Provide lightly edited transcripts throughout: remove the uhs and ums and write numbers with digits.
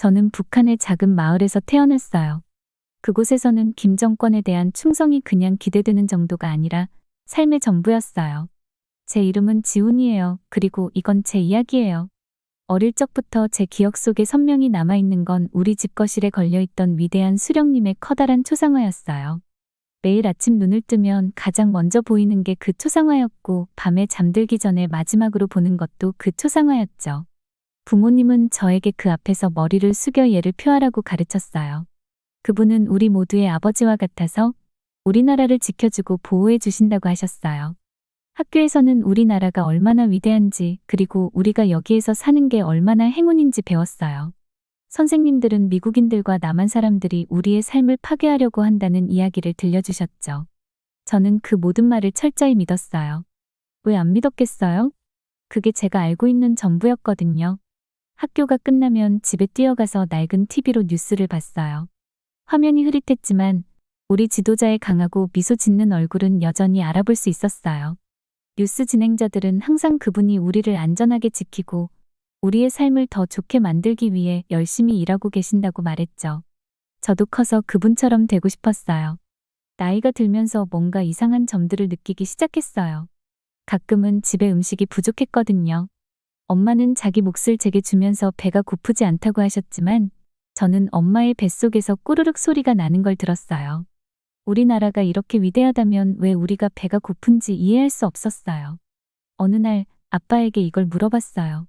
저는 북한의 작은 마을에서 태어났어요. 그곳에서는 김 정권에 대한 충성이 그냥 기대되는 정도가 아니라 삶의 전부였어요. 제 이름은 지훈이에요. 그리고 이건 제 이야기예요. 어릴 적부터 제 기억 속에 선명히 남아있는 건 우리 집 거실에 걸려있던 위대한 수령님의 커다란 초상화였어요. 매일 아침 눈을 뜨면 가장 먼저 보이는 게 그 초상화였고, 밤에 잠들기 전에 마지막으로 보는 것도 그 초상화였죠. 부모님은 저에게 그 앞에서 머리를 숙여 예를 표하라고 가르쳤어요. 그분은 우리 모두의 아버지와 같아서 우리나라를 지켜주고 보호해 주신다고 하셨어요. 학교에서는 우리나라가 얼마나 위대한지, 그리고 우리가 여기에서 사는 게 얼마나 행운인지 배웠어요. 선생님들은 미국인들과 남한 사람들이 우리의 삶을 파괴하려고 한다는 이야기를 들려주셨죠. 저는 그 모든 말을 철저히 믿었어요. 왜 안 믿었겠어요? 그게 제가 알고 있는 전부였거든요. 학교가 끝나면 집에 뛰어가서 낡은 TV로 뉴스를 봤어요. 화면이 흐릿했지만 우리 지도자의 강하고 미소 짓는 얼굴은 여전히 알아볼 수 있었어요. 뉴스 진행자들은 항상 그분이 우리를 안전하게 지키고 우리의 삶을 더 좋게 만들기 위해 열심히 일하고 계신다고 말했죠. 저도 커서 그분처럼 되고 싶었어요. 나이가 들면서 뭔가 이상한 점들을 느끼기 시작했어요. 가끔은 집에 음식이 부족했거든요. 엄마는 자기 몫을 제게 주면서 배가 고프지 않다고 하셨지만 저는 엄마의 뱃속에서 꾸르륵 소리가 나는 걸 들었어요. 우리나라가 이렇게 위대하다면 왜 우리가 배가 고픈지 이해할 수 없었어요. 어느 날 아빠에게 이걸 물어봤어요.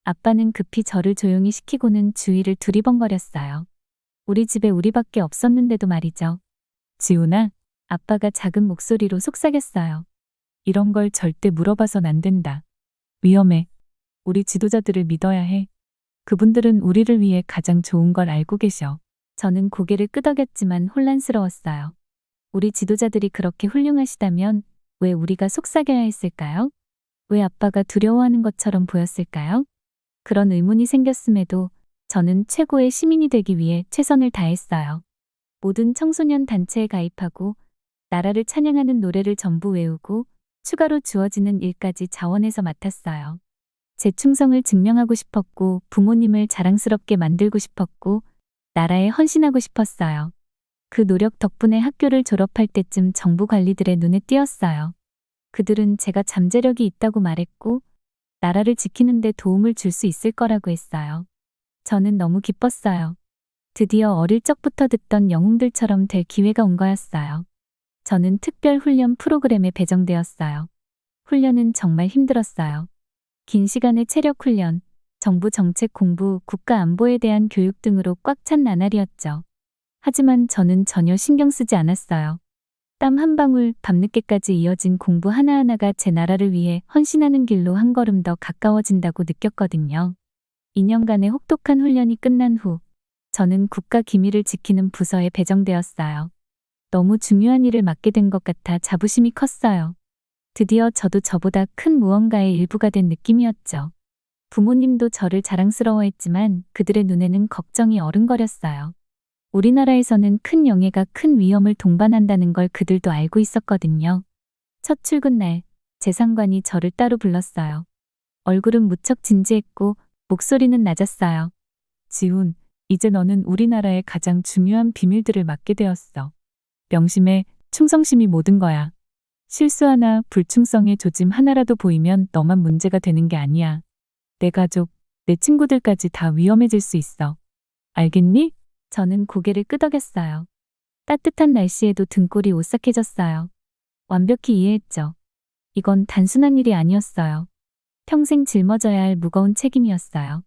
아빠는 급히 저를 조용히 시키고는 주위를 두리번거렸어요. 우리 집에 우리밖에 없었는데도 말이죠. 지훈아, 아빠가 작은 목소리로 속삭였어요. 이런 걸 절대 물어봐선 안 된다. 위험해. 우리 지도자들을 믿어야 해. 그분들은 우리를 위해 가장 좋은 걸 알고 계셔. 저는 고개를 끄덕였지만 혼란스러웠어요. 우리 지도자들이 그렇게 훌륭하시다면 왜 우리가 속삭여야 했을까요? 왜 아빠가 두려워하는 것처럼 보였을까요? 그런 의문이 생겼음에도 저는 최고의 시민이 되기 위해 최선을 다했어요. 모든 청소년 단체에 가입하고 나라를 찬양하는 노래를 전부 외우고 추가로 주어지는 일까지 자원해서 맡았어요. 제 충성을 증명하고 싶었고 부모님을 자랑스럽게 만들고 싶었고 나라에 헌신하고 싶었어요. 그 노력 덕분에 학교를 졸업할 때쯤 정부 관리들의 눈에 띄었어요. 그들은 제가 잠재력이 있다고 말했고 나라를 지키는 데 도움을 줄 수 있을 거라고 했어요. 저는 너무 기뻤어요. 드디어 어릴 적부터 듣던 영웅들처럼 될 기회가 온 거였어요. 저는 특별 훈련 프로그램에 배정되었어요. 훈련은 정말 힘들었어요. 긴 시간의 체력 훈련, 정부 정책 공부, 국가 안보에 대한 교육 등으로 꽉 찬 나날이었죠. 하지만 저는 전혀 신경 쓰지 않았어요. 땀 한 방울, 밤늦게까지 이어진 공부 하나하나가 제 나라를 위해 헌신하는 길로 한 걸음 더 가까워진다고 느꼈거든요. 2년간의 혹독한 훈련이 끝난 후 저는 국가 기밀을 지키는 부서에 배정되었어요. 너무 중요한 일을 맡게 된 것 같아 자부심이 컸어요. 드디어 저도 저보다 큰 무언가의 일부가 된 느낌이었죠. 부모님도 저를 자랑스러워했지만 그들의 눈에는 걱정이 어른거렸어요. 우리나라에서는 큰 영예가 큰 위험을 동반한다는 걸 그들도 알고 있었거든요. 첫 출근 날, 제 상관이 저를 따로 불렀어요. 얼굴은 무척 진지했고 목소리는 낮았어요. 지훈, 이제 너는 우리나라의 가장 중요한 비밀들을 맡게 되었어. 명심해, 충성심이 모든 거야. 실수 하나, 불충성의 조짐 하나라도 보이면 너만 문제가 되는 게 아니야. 내 가족, 내 친구들까지 다 위험해질 수 있어. 알겠니? 저는 고개를 끄덕였어요. 따뜻한 날씨에도 등골이 오싹해졌어요. 완벽히 이해했죠. 이건 단순한 일이 아니었어요. 평생 짊어져야 할 무거운 책임이었어요.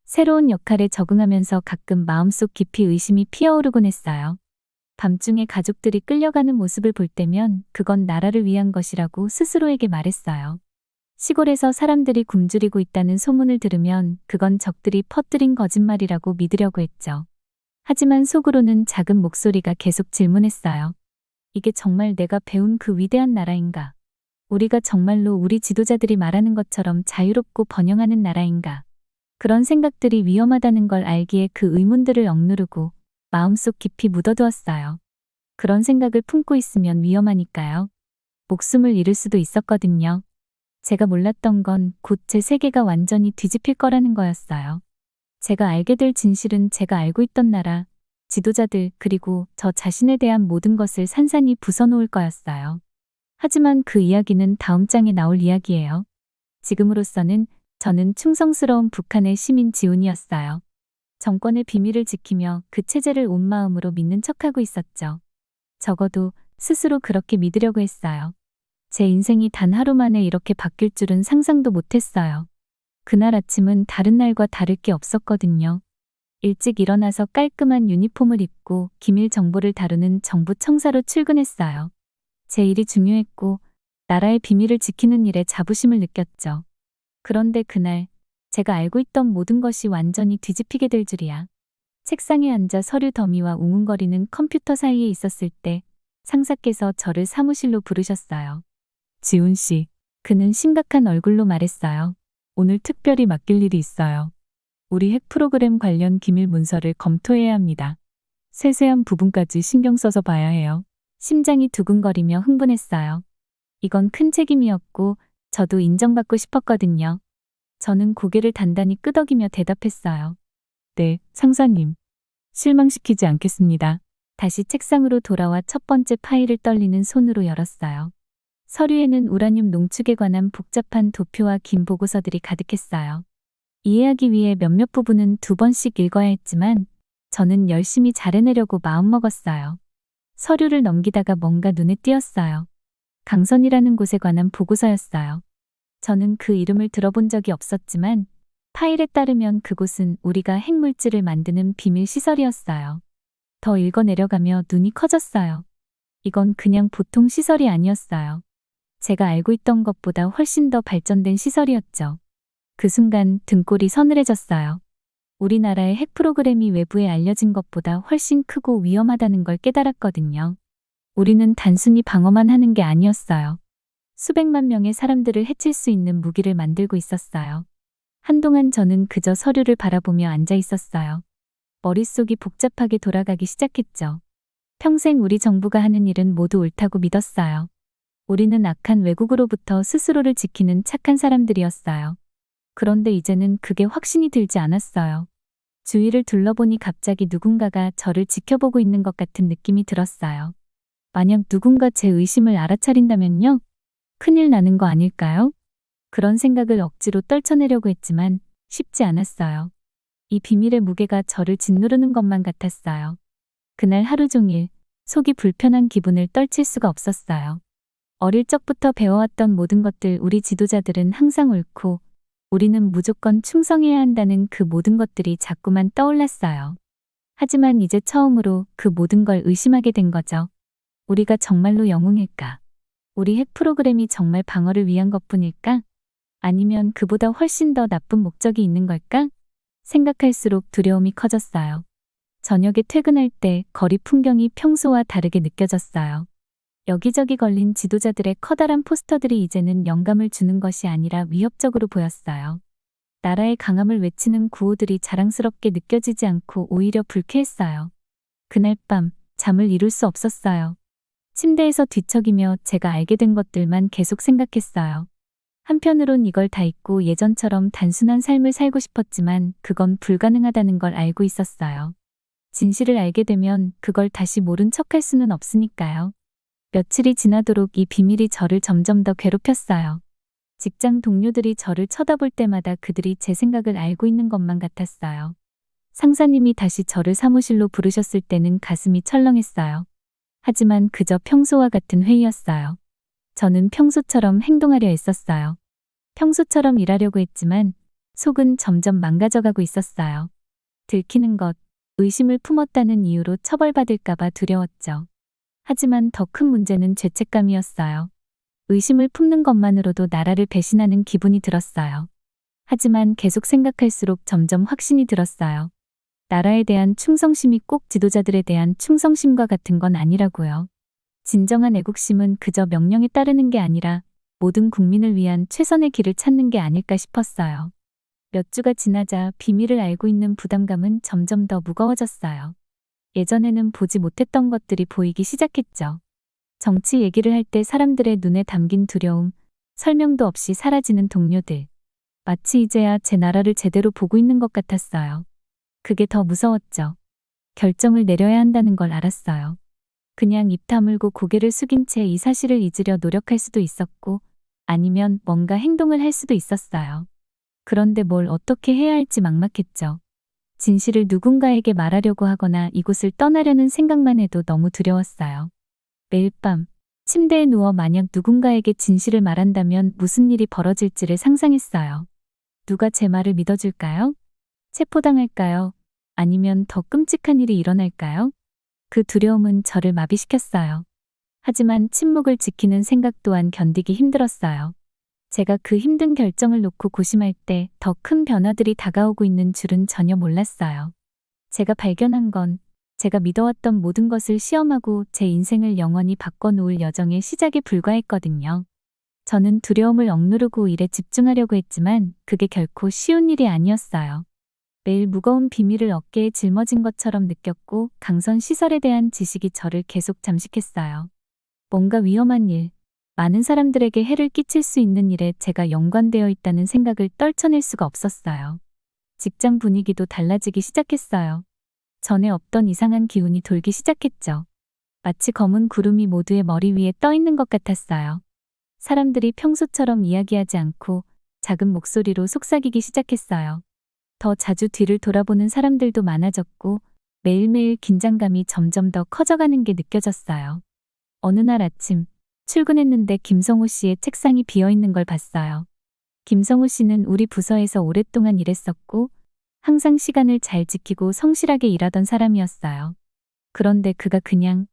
새로운 역할에 적응하면서 가끔 마음속 깊이 의심이 피어오르곤 했어요. 밤중에 가족들이 끌려가는 모습을 볼 때면 그건 나라를 위한 것이라고 스스로에게 말했어요. 시골에서 사람들이 굶주리고 있다는 소문을 들으면 그건 적들이 퍼뜨린 거짓말이라고 믿으려고 했죠. 하지만 속으로는 작은 목소리가 계속 질문했어요. 이게 정말 내가 배운 그 위대한 나라인가? 우리가 정말로 우리 지도자들이 말하는 것처럼 자유롭고 번영하는 나라인가? 그런 생각들이 위험하다는 걸 알기에 그 의문들을 억누르고 마음속 깊이 묻어두었어요. 그런 생각을 품고 있으면 위험하니까요. 목숨을 잃을 수도 있었거든요. 제가 몰랐던 건 곧 제 세계가 완전히 뒤집힐 거라는 거였어요. 제가 알게 될 진실은 제가 알고 있던 나라, 지도자들, 그리고 저 자신에 대한 모든 것을 산산이 부숴놓을 거였어요. 하지만 그 이야기는 다음 장에 나올 이야기예요. 지금으로서는 저는 충성스러운 북한의 시민 지훈이었어요. 정권의 비밀을 지키며 그 체제를 온 마음으로 믿는 척하고 있었죠. 적어도 스스로 그렇게 믿으려고 했어요. 제 인생이 단 하루 만에 이렇게 바뀔 줄은 상상도 못했어요. 그날 아침은 다른 날과 다를 게 없었거든요. 일찍 일어나서 깔끔한 유니폼을 입고 기밀 정보를 다루는 정부 청사로 출근했어요. 제 일이 중요했고 나라의 비밀을 지키는 일에 자부심을 느꼈죠. 그런데 그날 제가 알고 있던 모든 것이 완전히 뒤집히게 될 줄이야. 책상에 앉아 서류 더미와 웅웅거리는 컴퓨터 사이에 있었을 때 상사께서 저를 사무실로 부르셨어요. 지훈 씨, 그는 심각한 얼굴로 말했어요. 오늘 특별히 맡길 일이 있어요. 우리 핵 프로그램 관련 기밀 문서를 검토해야 합니다. 세세한 부분까지 신경 써서 봐야 해요. 심장이 두근거리며 흥분했어요. 이건 큰 책임이었고 저도 인정받고 싶었거든요. 저는 고개를 단단히 끄덕이며 대답했어요. 네, 상사님. 실망시키지 않겠습니다. 다시 책상으로 돌아와 첫 번째 파일을 떨리는 손으로 열었어요. 서류에는 우라늄 농축에 관한 복잡한 도표와 긴 보고서들이 가득했어요. 이해하기 위해 몇몇 부분은 2번씩 읽어야 했지만 저는 열심히 잘해내려고 마음먹었어요. 서류를 넘기다가 뭔가 눈에 띄었어요. 강선이라는 곳에 관한 보고서였어요. 저는 그 이름을 들어본 적이 없었지만 파일에 따르면 그곳은 우리가 핵물질을 만드는 비밀 시설이었어요. 더 읽어내려가며 눈이 커졌어요. 이건 그냥 보통 시설이 아니었어요. 제가 알고 있던 것보다 훨씬 더 발전된 시설이었죠. 그 순간 등골이 서늘해졌어요. 우리나라의 핵 프로그램이 외부에 알려진 것보다 훨씬 크고 위험하다는 걸 깨달았거든요. 우리는 단순히 방어만 하는 게 아니었어요. 수백만 명의 사람들을 해칠 수 있는 무기를 만들고 있었어요. 한동안 저는 그저 서류를 바라보며 앉아 있었어요. 머릿속이 복잡하게 돌아가기 시작했죠. 평생 우리 정부가 하는 일은 모두 옳다고 믿었어요. 우리는 악한 외국으로부터 스스로를 지키는 착한 사람들이었어요. 그런데 이제는 그게 확신이 들지 않았어요. 주위를 둘러보니 갑자기 누군가가 저를 지켜보고 있는 것 같은 느낌이 들었어요. 만약 누군가 제 의심을 알아차린다면요? 큰일 나는 거 아닐까요? 그런 생각을 억지로 떨쳐내려고 했지만 쉽지 않았어요. 이 비밀의 무게가 저를 짓누르는 것만 같았어요. 그날 하루 종일 속이 불편한 기분을 떨칠 수가 없었어요. 어릴 적부터 배워왔던 모든 것들, 우리 지도자들은 항상 옳고 우리는 무조건 충성해야 한다는 그 모든 것들이 자꾸만 떠올랐어요. 하지만 이제 처음으로 그 모든 걸 의심하게 된 거죠. 우리가 정말로 영웅일까? 우리 핵 프로그램이 정말 방어를 위한 것뿐일까? 아니면 그보다 훨씬 더 나쁜 목적이 있는 걸까? 생각할수록 두려움이 커졌어요. 저녁에 퇴근할 때 거리 풍경이 평소와 다르게 느껴졌어요. 여기저기 걸린 지도자들의 커다란 포스터들이 이제는 영감을 주는 것이 아니라 위협적으로 보였어요. 나라의 강함을 외치는 구호들이 자랑스럽게 느껴지지 않고 오히려 불쾌했어요. 그날 밤 잠을 이룰 수 없었어요. 침대에서 뒤척이며 제가 알게 된 것들만 계속 생각했어요. 한편으론 이걸 다 잊고 예전처럼 단순한 삶을 살고 싶었지만 그건 불가능하다는 걸 알고 있었어요. 진실을 알게 되면 그걸 다시 모른 척할 수는 없으니까요. 며칠이 지나도록 이 비밀이 저를 점점 더 괴롭혔어요. 직장 동료들이 저를 쳐다볼 때마다 그들이 제 생각을 알고 있는 것만 같았어요. 상사님이 다시 저를 사무실로 부르셨을 때는 가슴이 철렁했어요. 하지만 그저 평소와 같은 회의였어요. 저는 평소처럼 행동하려 했었어요. 평소처럼 일하려고 했지만 속은 점점 망가져가고 있었어요. 들키는 것, 의심을 품었다는 이유로 처벌받을까봐 두려웠죠. 하지만 더 큰 문제는 죄책감이었어요. 의심을 품는 것만으로도 나라를 배신하는 기분이 들었어요. 하지만 계속 생각할수록 점점 확신이 들었어요. 나라에 대한 충성심이 꼭 지도자들에 대한 충성심과 같은 건 아니라고요. 진정한 애국심은 그저 명령에 따르는 게 아니라 모든 국민을 위한 최선의 길을 찾는 게 아닐까 싶었어요. 몇 주가 지나자 비밀을 알고 있는 부담감은 점점 더 무거워졌어요. 예전에는 보지 못했던 것들이 보이기 시작했죠. 정치 얘기를 할 때 사람들의 눈에 담긴 두려움, 설명도 없이 사라지는 동료들. 마치 이제야 제 나라를 제대로 보고 있는 것 같았어요. 그게 더 무서웠죠. 결정을 내려야 한다는 걸 알았어요. 그냥 입 다물고 고개를 숙인 채 이 사실을 잊으려 노력할 수도 있었고, 아니면 뭔가 행동을 할 수도 있었어요. 그런데 뭘 어떻게 해야 할지 막막했죠. 진실을 누군가에게 말하려고 하거나 이곳을 떠나려는 생각만 해도 너무 두려웠어요. 매일 밤 침대에 누워 만약 누군가에게 진실을 말한다면 무슨 일이 벌어질지를 상상했어요. 누가 제 말을 믿어줄까요? 체포당할까요? 아니면 더 끔찍한 일이 일어날까요? 그 두려움은 저를 마비시켰어요. 하지만 침묵을 지키는 생각 또한 견디기 힘들었어요. 제가 그 힘든 결정을 놓고 고심할 때 더 큰 변화들이 다가오고 있는 줄은 전혀 몰랐어요. 제가 발견한 건 제가 믿어왔던 모든 것을 시험하고 제 인생을 영원히 바꿔놓을 여정의 시작에 불과했거든요. 저는 두려움을 억누르고 일에 집중하려고 했지만 그게 결코 쉬운 일이 아니었어요. 매일 무거운 비밀을 어깨에 짊어진 것처럼 느꼈고 강선 시설에 대한 지식이 저를 계속 잠식했어요. 뭔가 위험한 일, 많은 사람들에게 해를 끼칠 수 있는 일에 제가 연관되어 있다는 생각을 떨쳐낼 수가 없었어요. 직장 분위기도 달라지기 시작했어요. 전에 없던 이상한 기운이 돌기 시작했죠. 마치 검은 구름이 모두의 머리 위에 떠 있는 것 같았어요. 사람들이 평소처럼 이야기하지 않고 작은 목소리로 속삭이기 시작했어요. 더 자주 뒤를 돌아보는 사람들도 많아졌고 매일매일 긴장감이 점점 더 커져가는 게 느껴졌어요. 어느 날 아침 출근했는데 김성호 씨의 책상이 비어있는 걸 봤어요. 김성호 씨는 우리 부서에서 오랫동안 일했었고 항상 시간을 잘 지키고 성실하게 일하던 사람이었어요. 그런데 그가 그냥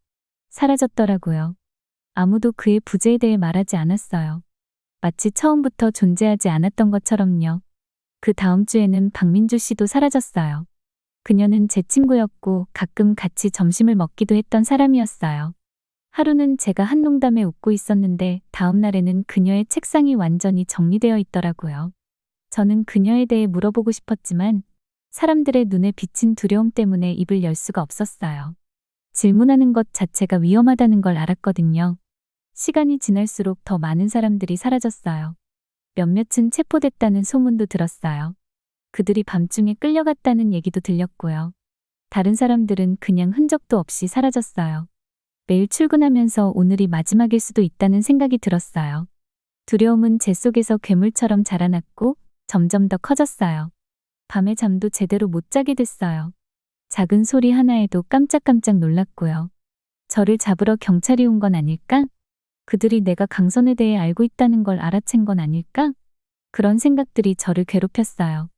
사라졌더라고요. 아무도 그의 부재에 대해 말하지 않았어요. 마치 처음부터 존재하지 않았던 것처럼요. 그 다음 주에는 박민주 씨도 사라졌어요. 그녀는 제 친구였고 가끔 같이 점심을 먹기도 했던 사람이었어요. 하루는 제가 한 농담에 웃고 있었는데 다음 날에는 그녀의 책상이 완전히 정리되어 있더라고요. 저는 그녀에 대해 물어보고 싶었지만 사람들의 눈에 비친 두려움 때문에 입을 열 수가 없었어요. 질문하는 것 자체가 위험하다는 걸 알았거든요. 시간이 지날수록 더 많은 사람들이 사라졌어요. 몇몇은 체포됐다는 소문도 들었어요. 그들이 밤중에 끌려갔다는 얘기도 들렸고요. 다른 사람들은 그냥 흔적도 없이 사라졌어요. 매일 출근하면서 오늘이 마지막일 수도 있다는 생각이 들었어요. 두려움은 제 속에서 괴물처럼 자라났고 점점 더 커졌어요. 밤에 잠도 제대로 못 자게 됐어요. 작은 소리 하나에도 깜짝깜짝 놀랐고요. 저를 잡으러 경찰이 온 건 아닐까? 그들이 내가 강선에 대해 알고 있다는 걸 알아챈 건 아닐까? 그런 생각들이 저를 괴롭혔어요.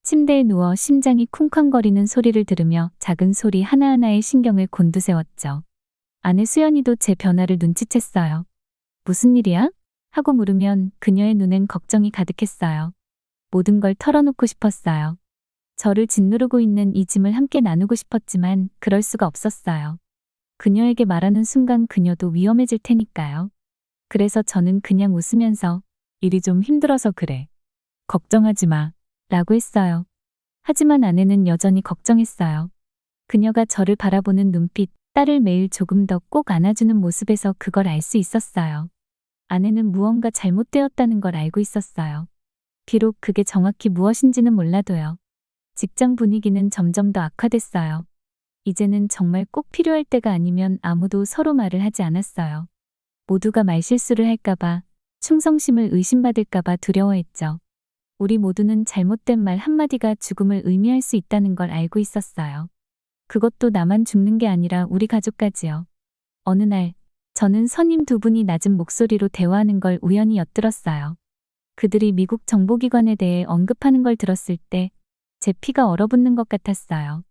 침대에 누워 심장이 쿵쾅거리는 소리를 들으며 작은 소리 하나하나에 신경을 곤두세웠죠. 아내 수연이도 제 변화를 눈치챘어요. 무슨 일이야? 하고 물으면 그녀의 눈엔 걱정이 가득했어요. 모든 걸 털어놓고 싶었어요. 저를 짓누르고 있는 이 짐을 함께 나누고 싶었지만 그럴 수가 없었어요. 그녀에게 말하는 순간 그녀도 위험해질 테니까요. 그래서 저는 그냥 웃으면서 일이 좀 힘들어서 그래. 걱정하지 마. 라고 했어요. 하지만 아내는 여전히 걱정했어요. 그녀가 저를 바라보는 눈빛, 딸을 매일 조금 더 꼭 안아주는 모습에서 그걸 알 수 있었어요. 아내는 무언가 잘못되었다는 걸 알고 있었어요. 비록 그게 정확히 무엇인지는 몰라도요. 직장 분위기는 점점 더 악화됐어요. 이제는 정말 꼭 필요할 때가 아니면 아무도 서로 말을 하지 않았어요. 모두가 말실수를 할까봐, 충성심을 의심받을까봐 두려워했죠. 우리 모두는 잘못된 말 한마디가 죽음을 의미할 수 있다는 걸 알고 있었어요. 그것도 나만 죽는 게 아니라 우리 가족까지요. 어느 날, 저는 선임 두 분이 낮은 목소리로 대화하는 걸 우연히 엿들었어요. 그들이 미국 정보기관에 대해 언급하는 걸 들었을 때 제 피가 얼어붙는 것 같았어요.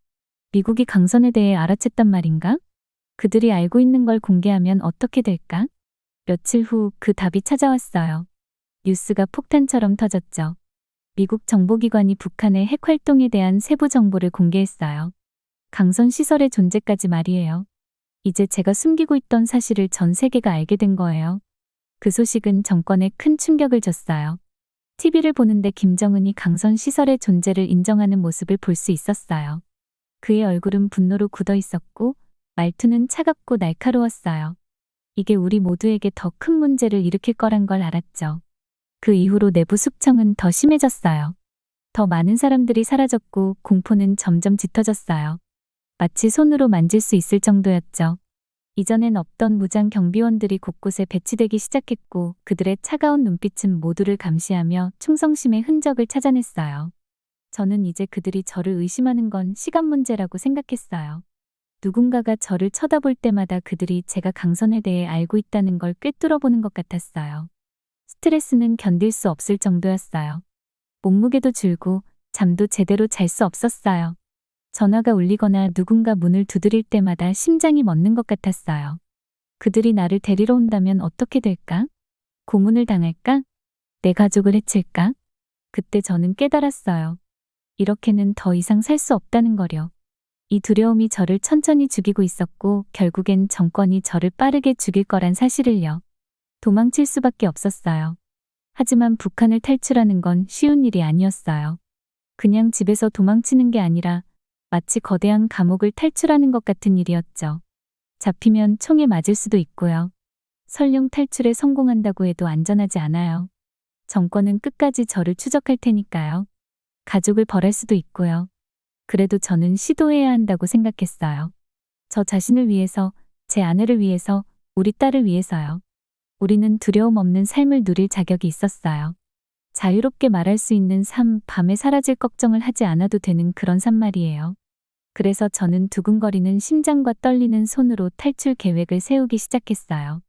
미국이 강선에 대해 알아챘단 말인가? 그들이 알고 있는 걸 공개하면 어떻게 될까? 며칠 후 그 답이 찾아왔어요. 뉴스가 폭탄처럼 터졌죠. 미국 정보기관이 북한의 핵 활동에 대한 세부 정보를 공개했어요. 강선 시설의 존재까지 말이에요. 이제 제가 숨기고 있던 사실을 전 세계가 알게 된 거예요. 그 소식은 정권에 큰 충격을 줬어요. TV를 보는데 김정은이 강선 시설의 존재를 인정하는 모습을 볼 수 있었어요. 그의 얼굴은 분노로 굳어 있었고 말투는 차갑고 날카로웠어요. 이게 우리 모두에게 더 큰 문제를 일으킬 거란 걸 알았죠. 그 이후로 내부 숙청은 더 심해졌어요. 더 많은 사람들이 사라졌고 공포는 점점 짙어졌어요. 마치 손으로 만질 수 있을 정도였죠. 이전엔 없던 무장 경비원들이 곳곳에 배치되기 시작했고 그들의 차가운 눈빛은 모두를 감시하며 충성심의 흔적을 찾아냈어요. 저는 이제 그들이 저를 의심하는 건 시간 문제라고 생각했어요. 누군가가 저를 쳐다볼 때마다 그들이 제가 강선에 대해 알고 있다는 걸 꿰뚫어보는 것 같았어요. 스트레스는 견딜 수 없을 정도였어요. 몸무게도 줄고 잠도 제대로 잘 수 없었어요. 전화가 울리거나 누군가 문을 두드릴 때마다 심장이 멎는 것 같았어요. 그들이 나를 데리러 온다면 어떻게 될까? 고문을 당할까? 내 가족을 해칠까? 그때 저는 깨달았어요. 이렇게는 더 이상 살 수 없다는 거려. 이 두려움이 저를 천천히 죽이고 있었고 결국엔 정권이 저를 빠르게 죽일 거란 사실을요. 도망칠 수밖에 없었어요. 하지만 북한을 탈출하는 건 쉬운 일이 아니었어요. 그냥 집에서 도망치는 게 아니라 마치 거대한 감옥을 탈출하는 것 같은 일이었죠. 잡히면 총에 맞을 수도 있고요. 설령 탈출에 성공한다고 해도 안전하지 않아요. 정권은 끝까지 저를 추적할 테니까요. 가족을 벌할 수도 있고요. 그래도 저는 시도해야 한다고 생각했어요. 저 자신을 위해서, 제 아내를 위해서, 우리 딸을 위해서요. 우리는 두려움 없는 삶을 누릴 자격이 있었어요. 자유롭게 말할 수 있는 삶, 밤에 사라질 걱정을 하지 않아도 되는 그런 삶 말이에요. 그래서 저는 두근거리는 심장과 떨리는 손으로 탈출 계획을 세우기 시작했어요.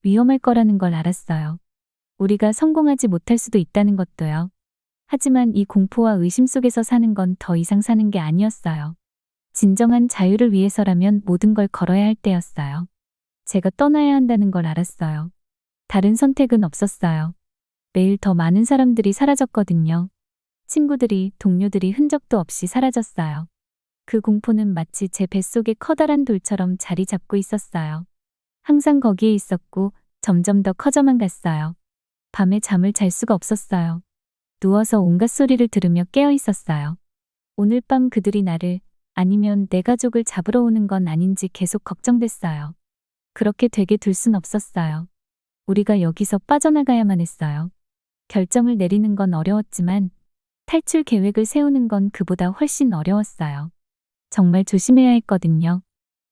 위험할 거라는 걸 알았어요. 우리가 성공하지 못할 수도 있다는 것도요. 하지만 이 공포와 의심 속에서 사는 건 더 이상 사는 게 아니었어요. 진정한 자유를 위해서라면 모든 걸 걸어야 할 때였어요. 제가 떠나야 한다는 걸 알았어요. 다른 선택은 없었어요. 매일 더 많은 사람들이 사라졌거든요. 친구들이, 동료들이 흔적도 없이 사라졌어요. 그 공포는 마치 제 뱃속에 커다란 돌처럼 자리 잡고 있었어요. 항상 거기에 있었고 점점 더 커져만 갔어요. 밤에 잠을 잘 수가 없었어요. 누워서 온갖 소리를 들으며 깨어 있었어요. 오늘 밤 그들이 나를, 아니면 내 가족을 잡으러 오는 건 아닌지 계속 걱정됐어요. 그렇게 되게 둘 순 없었어요. 우리가 여기서 빠져나가야만 했어요. 결정을 내리는 건 어려웠지만 탈출 계획을 세우는 건 그보다 훨씬 어려웠어요. 정말 조심해야 했거든요.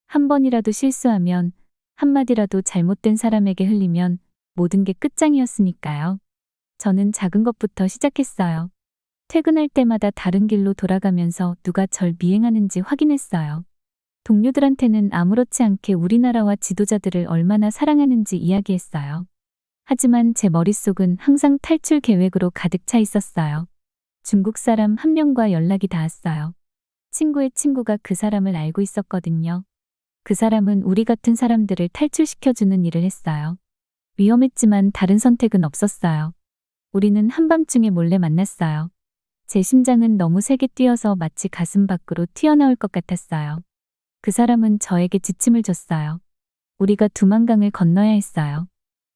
한 번이라도 실수하면, 한마디라도 잘못된 사람에게 흘리면 모든 게 끝장이었으니까요. 저는 작은 것부터 시작했어요. 퇴근할 때마다 다른 길로 돌아가면서 누가 절 미행하는지 확인했어요. 동료들한테는 아무렇지 않게 우리나라와 지도자들을 얼마나 사랑하는지 이야기했어요. 하지만 제 머릿속은 항상 탈출 계획으로 가득 차 있었어요. 중국 사람 한 명과 연락이 닿았어요. 친구의 친구가 그 사람을 알고 있었거든요. 그 사람은 우리 같은 사람들을 탈출시켜주는 일을 했어요. 위험했지만 다른 선택은 없었어요. 우리는 한밤중에 몰래 만났어요. 제 심장은 너무 세게 뛰어서 마치 가슴 밖으로 튀어나올 것 같았어요. 그 사람은 저에게 지침을 줬어요. 우리가 두만강을 건너야 했어요.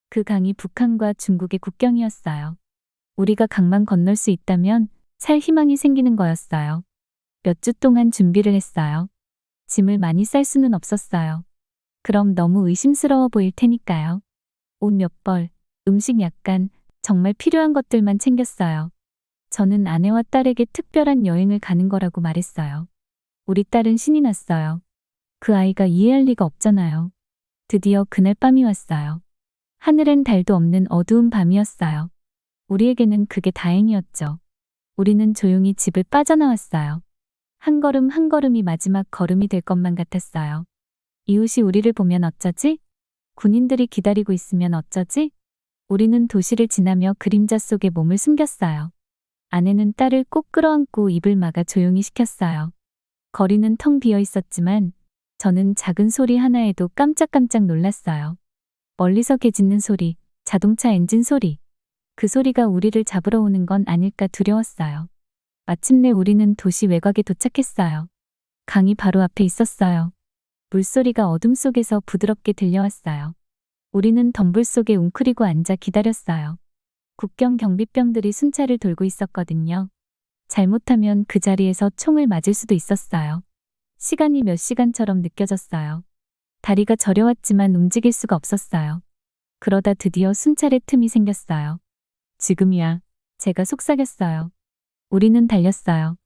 그 강이 북한과 중국의 국경이었어요. 우리가 강만 건널 수 있다면 살 희망이 생기는 거였어요. 몇 주 동안 준비를 했어요. 짐을 많이 쌀 수는 없었어요. 그럼 너무 의심스러워 보일 테니까요. 옷 몇 벌, 음식 약간, 정말 필요한 것들만 챙겼어요. 저는 아내와 딸에게 특별한 여행을 가는 거라고 말했어요. 우리 딸은 신이 났어요. 그 아이가 이해할 리가 없잖아요. 드디어 그날 밤이 왔어요. 하늘엔 달도 없는 어두운 밤이었어요. 우리에게는 그게 다행이었죠. 우리는 조용히 집을 빠져나왔어요. 한 걸음 한 걸음이 마지막 걸음이 될 것만 같았어요. 이웃이 우리를 보면 어쩌지? 군인들이 기다리고 있으면 어쩌지? 우리는 도시를 지나며 그림자 속에 몸을 숨겼어요. 아내는 딸을 꼭 끌어안고 입을 막아 조용히 시켰어요. 거리는 텅 비어 있었지만 저는 작은 소리 하나에도 깜짝깜짝 놀랐어요. 멀리서 개 짖는 소리, 자동차 엔진 소리. 그 소리가 우리를 잡으러 오는 건 아닐까 두려웠어요. 마침내 우리는 도시 외곽에 도착했어요. 강이 바로 앞에 있었어요. 물소리가 어둠 속에서 부드럽게 들려왔어요. 우리는 덤불 속에 웅크리고 앉아 기다렸어요. 국경 경비병들이 순찰을 돌고 있었거든요. 잘못하면 그 자리에서 총을 맞을 수도 있었어요. 시간이 몇 시간처럼 느껴졌어요. 다리가 저려왔지만 움직일 수가 없었어요. 그러다 드디어 순찰의 틈이 생겼어요. 지금이야. 제가 속삭였어요. 우리는 달렸어요.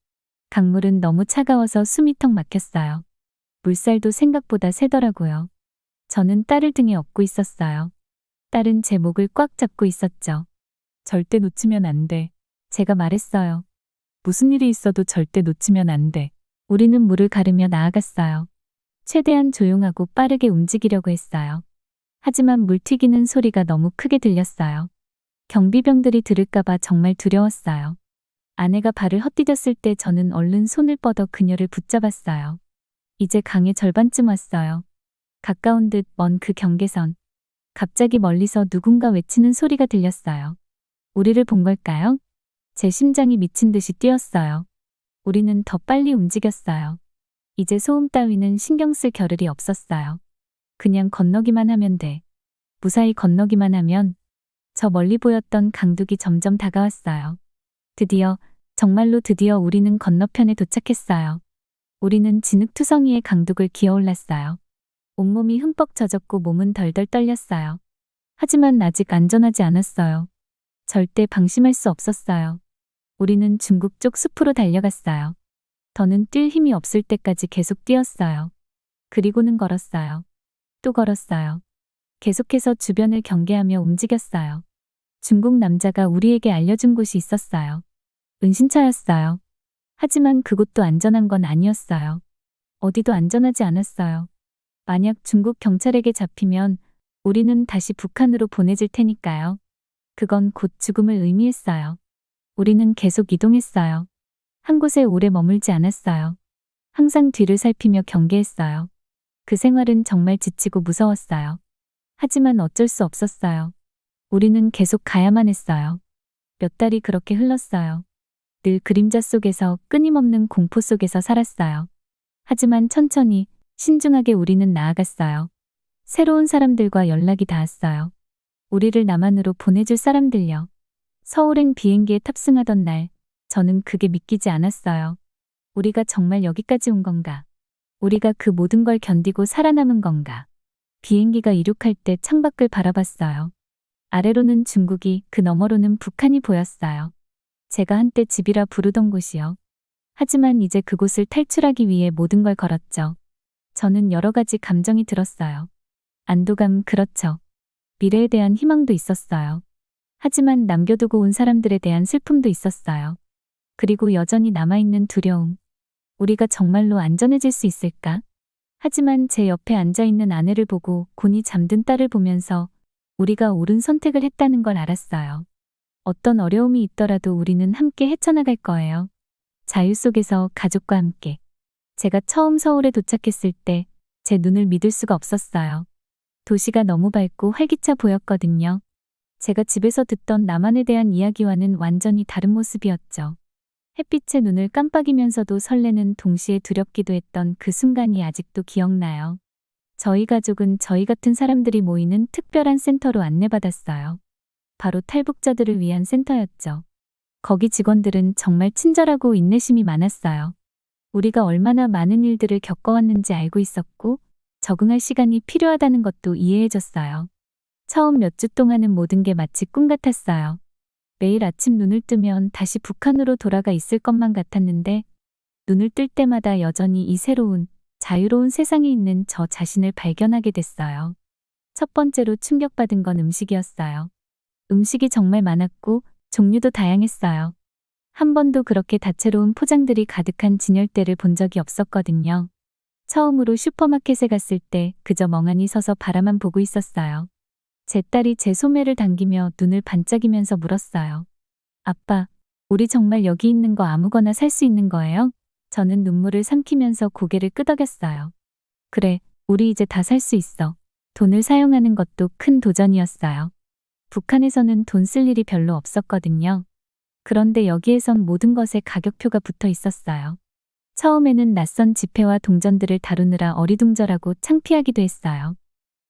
강물은 너무 차가워서 숨이 턱 막혔어요. 물살도 생각보다 세더라고요. 저는 딸을 등에 업고 있었어요. 딸은 제 목을 꽉 잡고 있었죠. 절대 놓치면 안 돼. 제가 말했어요. 무슨 일이 있어도 절대 놓치면 안 돼. 우리는 물을 가르며 나아갔어요. 최대한 조용하고 빠르게 움직이려고 했어요. 하지만 물 튀기는 소리가 너무 크게 들렸어요. 경비병들이 들을까봐 정말 두려웠어요. 아내가 발을 헛디뎠을 때 저는 얼른 손을 뻗어 그녀를 붙잡았어요. 이제 강의 절반쯤 왔어요. 가까운 듯 먼 그 경계선. 갑자기 멀리서 누군가 외치는 소리가 들렸어요. 우리를 본 걸까요? 제 심장이 미친 듯이 뛰었어요. 우리는 더 빨리 움직였어요. 이제 소음 따위는 신경 쓸 겨를이 없었어요. 그냥 건너기만 하면 돼. 무사히 건너기만 하면. 저 멀리 보였던 강둑이 점점 다가왔어요. 드디어, 정말로 드디어 우리는 건너편에 도착했어요. 우리는 진흙투성이의 강둑을 기어올랐어요. 온몸이 흠뻑 젖었고 몸은 덜덜 떨렸어요. 하지만 아직 안전하지 않았어요. 절대 방심할 수 없었어요. 우리는 중국 쪽 숲으로 달려갔어요. 더는 뛸 힘이 없을 때까지 계속 뛰었어요. 그리고는 걸었어요. 또 걸었어요. 계속해서 주변을 경계하며 움직였어요. 중국 남자가 우리에게 알려준 곳이 있었어요. 은신처였어요. 하지만 그곳도 안전한 건 아니었어요. 어디도 안전하지 않았어요. 만약 중국 경찰에게 잡히면 우리는 다시 북한으로 보내질 테니까요. 그건 곧 죽음을 의미했어요. 우리는 계속 이동했어요. 한 곳에 오래 머물지 않았어요. 항상 뒤를 살피며 경계했어요. 그 생활은 정말 지치고 무서웠어요. 하지만 어쩔 수 없었어요. 우리는 계속 가야만 했어요. 몇 달이 그렇게 흘렀어요. 늘 그림자 속에서 끊임없는 공포 속에서 살았어요. 하지만 천천히, 신중하게 우리는 나아갔어요. 새로운 사람들과 연락이 닿았어요. 우리를 남한으로 보내줄 사람들요. 서울행 비행기에 탑승하던 날, 저는 그게 믿기지 않았어요. 우리가 정말 여기까지 온 건가? 우리가 그 모든 걸 견디고 살아남은 건가? 비행기가 이륙할 때 창밖을 바라봤어요. 아래로는 중국이, 그 너머로는 북한이 보였어요. 제가 한때 집이라 부르던 곳이요. 하지만 이제 그곳을 탈출하기 위해 모든 걸 걸었죠. 저는 여러 가지 감정이 들었어요. 안도감, 그렇죠. 미래에 대한 희망도 있었어요. 하지만 남겨두고 온 사람들에 대한 슬픔도 있었어요. 그리고 여전히 남아있는 두려움. 우리가 정말로 안전해질 수 있을까? 하지만 제 옆에 앉아있는 아내를 보고 곤히 잠든 딸을 보면서 우리가 옳은 선택을 했다는 걸 알았어요. 어떤 어려움이 있더라도 우리는 함께 헤쳐나갈 거예요. 자유 속에서 가족과 함께. 제가 처음 서울에 도착했을 때 제 눈을 믿을 수가 없었어요. 도시가 너무 밝고 활기차 보였거든요. 제가 집에서 듣던 남한에 대한 이야기와는 완전히 다른 모습이었죠. 햇빛에 눈을 깜빡이면서도 설레는 동시에 두렵기도 했던 그 순간이 아직도 기억나요. 저희 가족은 저희 같은 사람들이 모이는 특별한 센터로 안내받았어요. 바로 탈북자들을 위한 센터였죠. 거기 직원들은 정말 친절하고 인내심이 많았어요. 우리가 얼마나 많은 일들을 겪어왔는지 알고 있었고 적응할 시간이 필요하다는 것도 이해해줬어요. 처음 몇 주 동안은 모든 게 마치 꿈 같았어요. 매일 아침 눈을 뜨면 다시 북한으로 돌아가 있을 것만 같았는데 눈을 뜰 때마다 여전히 이 새로운, 자유로운 세상에 있는 저 자신을 발견하게 됐어요. 첫 번째로 충격받은 건 음식이었어요. 음식이 정말 많았고 종류도 다양했어요. 한 번도 그렇게 다채로운 포장들이 가득한 진열대를 본 적이 없었거든요. 처음으로 슈퍼마켓에 갔을 때 그저 멍하니 서서 바라만 보고 있었어요. 제 딸이 제 소매를 당기며 눈을 반짝이면서 물었어요. 아빠, 우리 정말 여기 있는 거 아무거나 살 수 있는 거예요? 저는 눈물을 삼키면서 고개를 끄덕였어요. 그래, 우리 이제 다 살 수 있어. 돈을 사용하는 것도 큰 도전이었어요. 북한에서는 돈 쓸 일이 별로 없었거든요. 그런데 여기에선 모든 것에 가격표가 붙어 있었어요. 처음에는 낯선 지폐와 동전들을 다루느라 어리둥절하고 창피하기도 했어요.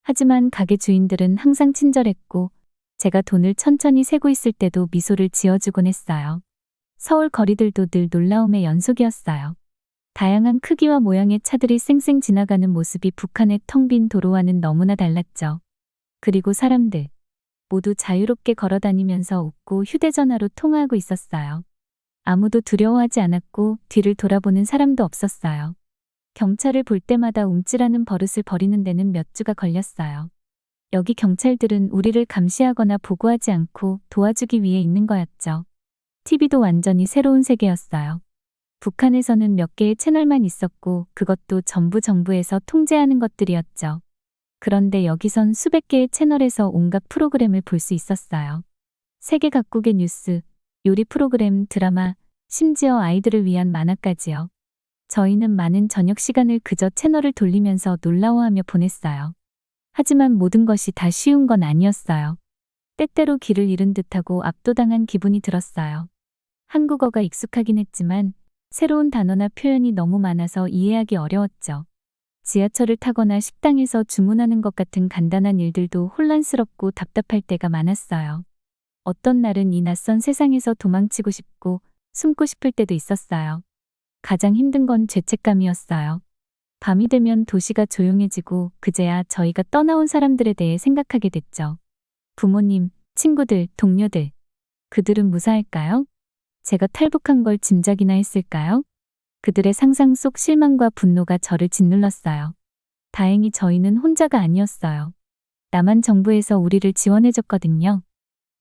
하지만 가게 주인들은 항상 친절했고 제가 돈을 천천히 세고 있을 때도 미소를 지어주곤 했어요. 서울 거리들도 늘 놀라움의 연속이었어요. 다양한 크기와 모양의 차들이 쌩쌩 지나가는 모습이 북한의 텅 빈 도로와는 너무나 달랐죠. 그리고 사람들 모두 자유롭게 걸어다니면서 웃고 휴대전화로 통화하고 있었어요. 아무도 두려워하지 않았고 뒤를 돌아보는 사람도 없었어요. 경찰을 볼 때마다 움찔하는 버릇을 버리는 데는 몇 주가 걸렸어요. 여기 경찰들은 우리를 감시하거나 보고하지 않고 도와주기 위해 있는 거였죠. TV도 완전히 새로운 세계였어요. 북한에서는 몇 개의 채널만 있었고 그것도 전부 정부에서 통제하는 것들이었죠. 그런데 여기선 수백 개의 채널에서 온갖 프로그램을 볼 수 있었어요. 세계 각국의 뉴스, 요리 프로그램, 드라마, 심지어 아이들을 위한 만화까지요. 저희는 많은 저녁 시간을 그저 채널을 돌리면서 놀라워하며 보냈어요. 하지만 모든 것이 다 쉬운 건 아니었어요. 때때로 길을 잃은 듯하고 압도당한 기분이 들었어요. 한국어가 익숙하긴 했지만 새로운 단어나 표현이 너무 많아서 이해하기 어려웠죠. 지하철을 타거나 식당에서 주문하는 것 같은 간단한 일들도 혼란스럽고 답답할 때가 많았어요. 어떤 날은 이 낯선 세상에서 도망치고 싶고 숨고 싶을 때도 있었어요. 가장 힘든 건 죄책감이었어요. 밤이 되면 도시가 조용해지고 그제야 저희가 떠나온 사람들에 대해 생각하게 됐죠. 부모님, 친구들, 동료들. 그들은 무사할까요? 제가 탈북한 걸 짐작이나 했을까요? 그들의 상상 속 실망과 분노가 저를 짓눌렀어요. 다행히 저희는 혼자가 아니었어요. 남한 정부에서 우리를 지원해줬거든요.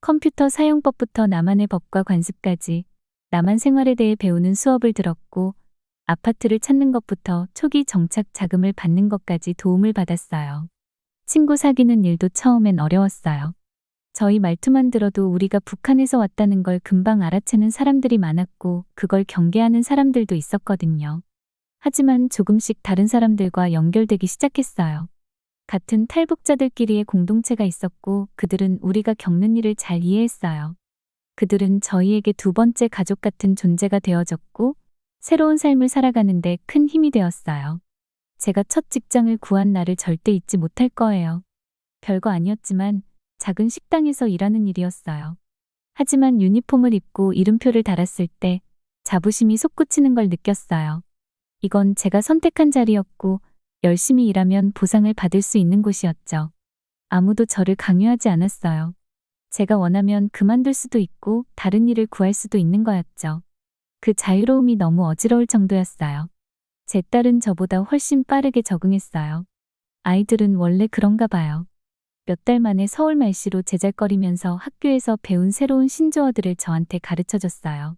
컴퓨터 사용법부터 남한의 법과 관습까지 남한 생활에 대해 배우는 수업을 들었고 아파트를 찾는 것부터 초기 정착 자금을 받는 것까지 도움을 받았어요. 친구 사귀는 일도 처음엔 어려웠어요. 저희 말투만 들어도 우리가 북한에서 왔다는 걸 금방 알아채는 사람들이 많았고 그걸 경계하는 사람들도 있었거든요. 하지만 조금씩 다른 사람들과 연결되기 시작했어요. 같은 탈북자들끼리의 공동체가 있었고 그들은 우리가 겪는 일을 잘 이해했어요. 그들은 저희에게 두 번째 가족 같은 존재가 되어줬고 새로운 삶을 살아가는데 큰 힘이 되었어요. 제가 첫 직장을 구한 날을 절대 잊지 못할 거예요. 별거 아니었지만 작은 식당에서 일하는 일이었어요. 하지만 유니폼을 입고 이름표를 달았을 때 자부심이 솟구치는 걸 느꼈어요. 이건 제가 선택한 자리였고 열심히 일하면 보상을 받을 수 있는 곳이었죠. 아무도 저를 강요하지 않았어요. 제가 원하면 그만둘 수도 있고 다른 일을 구할 수도 있는 거였죠. 그 자유로움이 너무 어지러울 정도였어요. 제 딸은 저보다 훨씬 빠르게 적응했어요. 아이들은 원래 그런가 봐요. 몇 달 만에 서울 말씨로 제잘거리면서 학교에서 배운 새로운 신조어들을 저한테 가르쳐줬어요.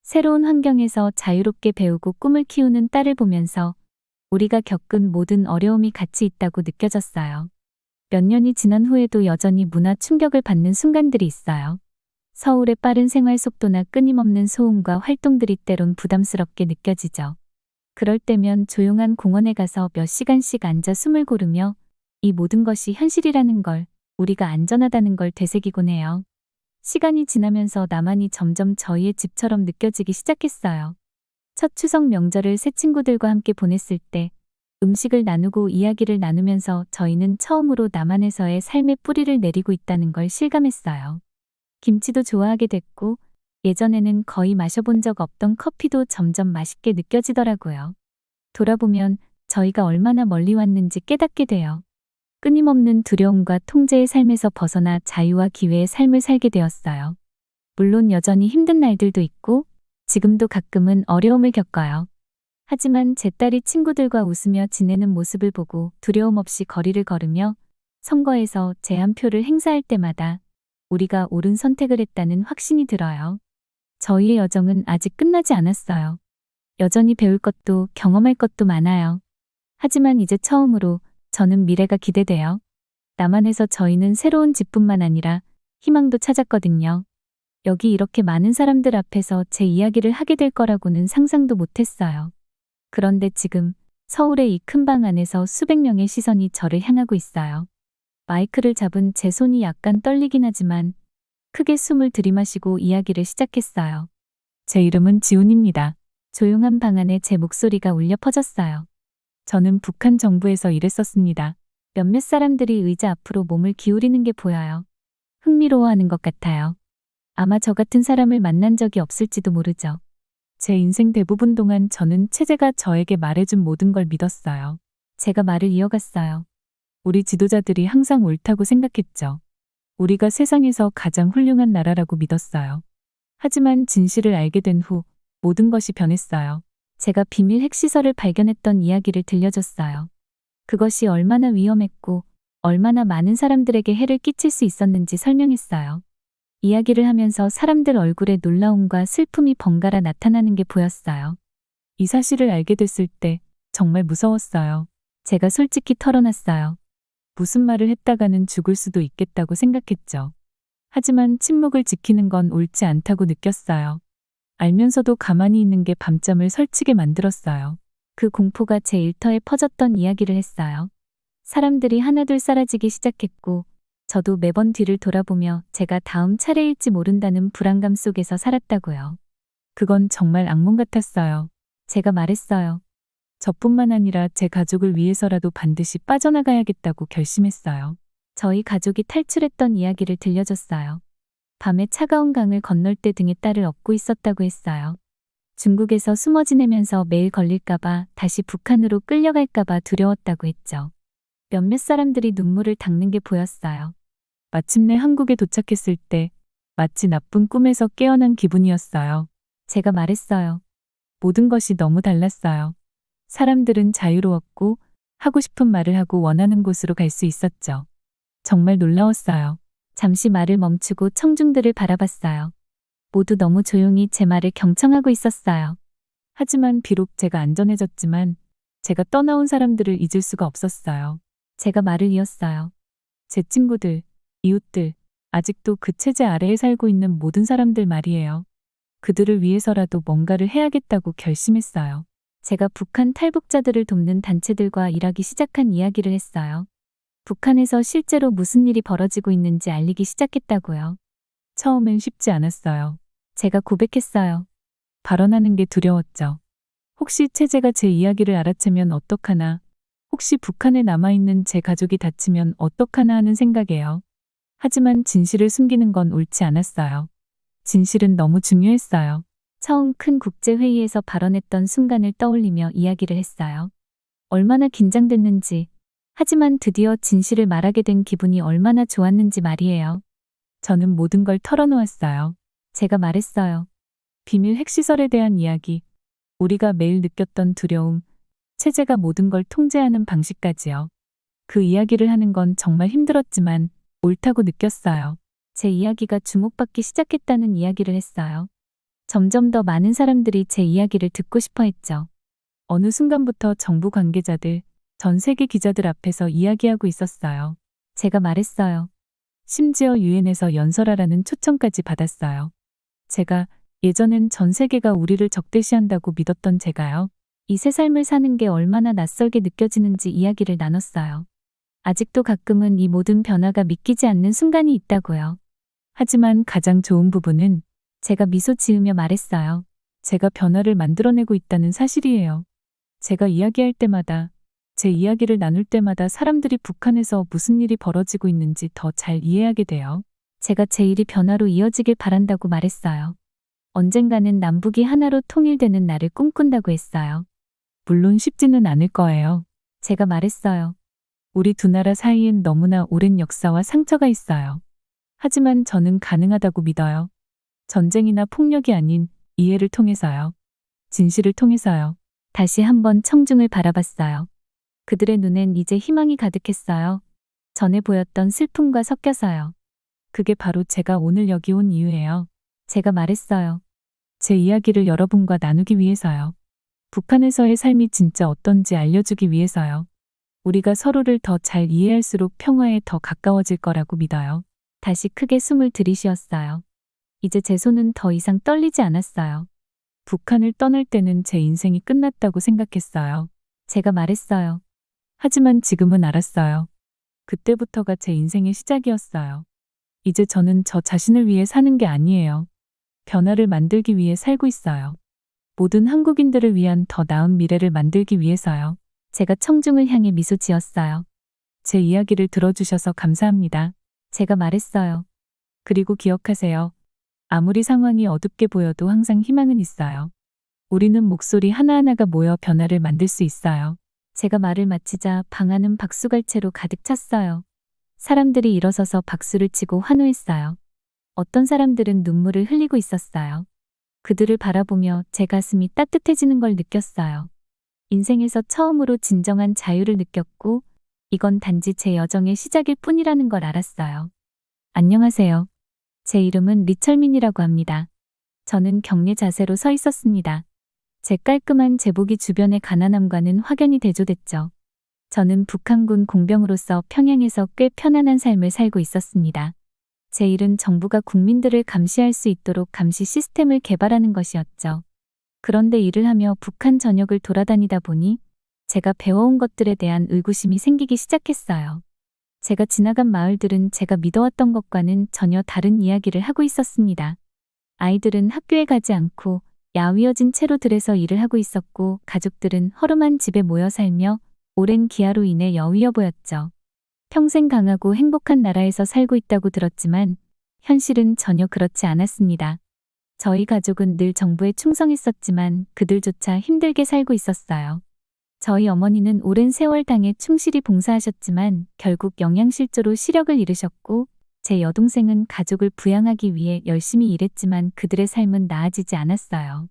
새로운 환경에서 자유롭게 배우고 꿈을 키우는 딸을 보면서 우리가 겪은 모든 어려움이 같이 있다고 느껴졌어요. 몇 년이 지난 후에도 여전히 문화 충격을 받는 순간들이 있어요. 서울의 빠른 생활 속도나 끊임없는 소음과 활동들이 때론 부담스럽게 느껴지죠. 그럴 때면 조용한 공원에 가서 몇 시간씩 앉아 숨을 고르며 이 모든 것이 현실이라는 걸, 우리가 안전하다는 걸 되새기곤 해요. 시간이 지나면서 남한이 점점 저희의 집처럼 느껴지기 시작했어요. 첫 추석 명절을 새 친구들과 함께 보냈을 때 음식을 나누고 이야기를 나누면서 저희는 처음으로 남한에서의 삶의 뿌리를 내리고 있다는 걸 실감했어요. 김치도 좋아하게 됐고 예전에는 거의 마셔본 적 없던 커피도 점점 맛있게 느껴지더라고요. 돌아보면 저희가 얼마나 멀리 왔는지 깨닫게 돼요. 끊임없는 두려움과 통제의 삶에서 벗어나 자유와 기회의 삶을 살게 되었어요. 물론 여전히 힘든 날들도 있고 지금도 가끔은 어려움을 겪어요. 하지만 제 딸이 친구들과 웃으며 지내는 모습을 보고 두려움 없이 거리를 걸으며 선거에서 제 한 표를 행사할 때마다 우리가 옳은 선택을 했다는 확신이 들어요. 저희의 여정은 아직 끝나지 않았어요. 여전히 배울 것도 경험할 것도 많아요. 하지만 이제 처음으로 저는 미래가 기대돼요. 남한에서 저희는 새로운 집뿐만 아니라 희망도 찾았거든요. 여기 이렇게 많은 사람들 앞에서 제 이야기를 하게 될 거라고는 상상도 못했어요. 그런데 지금 서울의 이 큰 방 안에서 수백 명의 시선이 저를 향하고 있어요. 마이크를 잡은 제 손이 약간 떨리긴 하지만 크게 숨을 들이마시고 이야기를 시작했어요. 제 이름은 지훈입니다. 조용한 방 안에 제 목소리가 울려 퍼졌어요. 저는 북한 정부에서 일했었습니다. 몇몇 사람들이 의자 앞으로 몸을 기울이는 게 보여요. 흥미로워하는 것 같아요. 아마 저 같은 사람을 만난 적이 없을지도 모르죠. 제 인생 대부분 동안 저는 체제가 저에게 말해준 모든 걸 믿었어요. 제가 말을 이어갔어요. 우리 지도자들이 항상 옳다고 생각했죠. 우리가 세상에서 가장 훌륭한 나라라고 믿었어요. 하지만 진실을 알게 된 후 모든 것이 변했어요. 제가 비밀 핵시설을 발견했던 이야기를 들려줬어요. 그것이 얼마나 위험했고 얼마나 많은 사람들에게 해를 끼칠 수 있었는지 설명했어요. 이야기를 하면서 사람들 얼굴에 놀라움과 슬픔이 번갈아 나타나는 게 보였어요. 이 사실을 알게 됐을 때 정말 무서웠어요. 제가 솔직히 털어놨어요. 무슨 말을 했다가는 죽을 수도 있겠다고 생각했죠. 하지만 침묵을 지키는 건 옳지 않다고 느꼈어요. 알면서도 가만히 있는 게 밤잠을 설치게 만들었어요. 그 공포가 제 일터에 퍼졌던 이야기를 했어요. 사람들이 하나둘 사라지기 시작했고 저도 매번 뒤를 돌아보며 제가 다음 차례일지 모른다는 불안감 속에서 살았다고요. 그건 정말 악몽 같았어요. 제가 말했어요. 저뿐만 아니라 제 가족을 위해서라도 반드시 빠져나가야겠다고 결심했어요. 저희 가족이 탈출했던 이야기를 들려줬어요. 밤에 차가운 강을 건널 때 등에 딸을 업고 있었다고 했어요. 중국에서 숨어 지내면서 매일 걸릴까봐 다시 북한으로 끌려갈까봐 두려웠다고 했죠. 몇몇 사람들이 눈물을 닦는 게 보였어요. 마침내 한국에 도착했을 때 마치 나쁜 꿈에서 깨어난 기분이었어요. 제가 말했어요. 모든 것이 너무 달랐어요. 사람들은 자유로웠고 하고 싶은 말을 하고 원하는 곳으로 갈 수 있었죠. 정말 놀라웠어요. 잠시 말을 멈추고 청중들을 바라봤어요. 모두 너무 조용히 제 말을 경청하고 있었어요. 하지만 비록 제가 안전해졌지만 제가 떠나온 사람들을 잊을 수가 없었어요. 제가 말을 이었어요. 제 친구들, 이웃들, 아직도 그 체제 아래에 살고 있는 모든 사람들 말이에요. 그들을 위해서라도 뭔가를 해야겠다고 결심했어요. 제가 북한 탈북자들을 돕는 단체들과 일하기 시작한 이야기를 했어요. 북한에서 실제로 무슨 일이 벌어지고 있는지 알리기 시작했다고요. 처음엔 쉽지 않았어요. 제가 고백했어요. 발언하는 게 두려웠죠. 혹시 체제가 제 이야기를 알아채면 어떡하나, 혹시 북한에 남아있는 제 가족이 다치면 어떡하나 하는 생각이에요. 하지만 진실을 숨기는 건 옳지 않았어요. 진실은 너무 중요했어요. 처음 큰 국제회의에서 발언했던 순간을 떠올리며 이야기를 했어요. 얼마나 긴장됐는지, 하지만 드디어 진실을 말하게 된 기분이 얼마나 좋았는지 말이에요. 저는 모든 걸 털어놓았어요. 제가 말했어요. 비밀 핵시설에 대한 이야기, 우리가 매일 느꼈던 두려움, 체제가 모든 걸 통제하는 방식까지요. 그 이야기를 하는 건 정말 힘들었지만 옳다고 느꼈어요. 제 이야기가 주목받기 시작했다는 이야기를 했어요. 점점 더 많은 사람들이 제 이야기를 듣고 싶어 했죠. 어느 순간부터 정부 관계자들, 전 세계 기자들 앞에서 이야기하고 있었어요. 제가 말했어요. 심지어 유엔에서 연설하라는 초청까지 받았어요. 제가 예전엔 전 세계가 우리를 적대시한다고 믿었던 제가요. 이 새 삶을 사는 게 얼마나 낯설게 느껴지는지 이야기를 나눴어요. 아직도 가끔은 이 모든 변화가 믿기지 않는 순간이 있다고요. 하지만 가장 좋은 부분은 제가 미소 지으며 말했어요. 제가 변화를 만들어내고 있다는 사실이에요. 제가 이야기할 때마다, 제 이야기를 나눌 때마다 사람들이 북한에서 무슨 일이 벌어지고 있는지 더 잘 이해하게 돼요. 제가 제 일이 변화로 이어지길 바란다고 말했어요. 언젠가는 남북이 하나로 통일되는 날을 꿈꾼다고 했어요. 물론 쉽지는 않을 거예요. 제가 말했어요. 우리 두 나라 사이엔 너무나 오랜 역사와 상처가 있어요. 하지만 저는 가능하다고 믿어요. 전쟁이나 폭력이 아닌 이해를 통해서요. 진실을 통해서요. 다시 한번 청중을 바라봤어요. 그들의 눈엔 이제 희망이 가득했어요. 전에 보였던 슬픔과 섞여서요. 그게 바로 제가 오늘 여기 온 이유예요. 제가 말했어요. 제 이야기를 여러분과 나누기 위해서요. 북한에서의 삶이 진짜 어떤지 알려주기 위해서요. 우리가 서로를 더 잘 이해할수록 평화에 더 가까워질 거라고 믿어요. 다시 크게 숨을 들이쉬었어요. 이제 제 손은 더 이상 떨리지 않았어요. 북한을 떠날 때는 제 인생이 끝났다고 생각했어요. 제가 말했어요. 하지만 지금은 알았어요. 그때부터가 제 인생의 시작이었어요. 이제 저는 저 자신을 위해 사는 게 아니에요. 변화를 만들기 위해 살고 있어요. 모든 한국인들을 위한 더 나은 미래를 만들기 위해서요. 제가 청중을 향해 미소 지었어요. 제 이야기를 들어주셔서 감사합니다. 제가 말했어요. 그리고 기억하세요. 아무리 상황이 어둡게 보여도 항상 희망은 있어요. 우리는 목소리 하나하나가 모여 변화를 만들 수 있어요. 제가 말을 마치자 방 안은 박수갈채로 가득 찼어요. 사람들이 일어서서 박수를 치고 환호했어요. 어떤 사람들은 눈물을 흘리고 있었어요. 그들을 바라보며 제 가슴이 따뜻해지는 걸 느꼈어요. 인생에서 처음으로 진정한 자유를 느꼈고, 이건 단지 제 여정의 시작일 뿐이라는 걸 알았어요. 안녕하세요. 제 이름은 리철민이라고 합니다. 저는 격리 자세로 서 있었습니다. 제 깔끔한 제복이 주변의 가난함과는 확연히 대조됐죠. 저는 북한군 공병으로서 평양에서 꽤 편안한 삶을 살고 있었습니다. 제 일은 정부가 국민들을 감시할 수 있도록 감시 시스템을 개발하는 것이었죠. 그런데 일을 하며 북한 전역을 돌아다니다 보니 제가 배워온 것들에 대한 의구심이 생기기 시작했어요. 제가 지나간 마을들은 제가 믿어왔던 것과는 전혀 다른 이야기를 하고 있었습니다. 아이들은 학교에 가지 않고 야위어진 채로 들에서 일을 하고 있었고, 가족들은 허름한 집에 모여 살며 오랜 기아로 인해 여위어 보였죠. 평생 강하고 행복한 나라에서 살고 있다고 들었지만 현실은 전혀 그렇지 않았습니다. 저희 가족은 늘 정부에 충성했었지만 그들조차 힘들게 살고 있었어요. 저희 어머니는 오랜 세월 당에 충실히 봉사하셨지만 결국 영양실조로 시력을 잃으셨고, 제 여동생은 가족을 부양하기 위해 열심히 일했지만 그들의 삶은 나아지지 않았어요.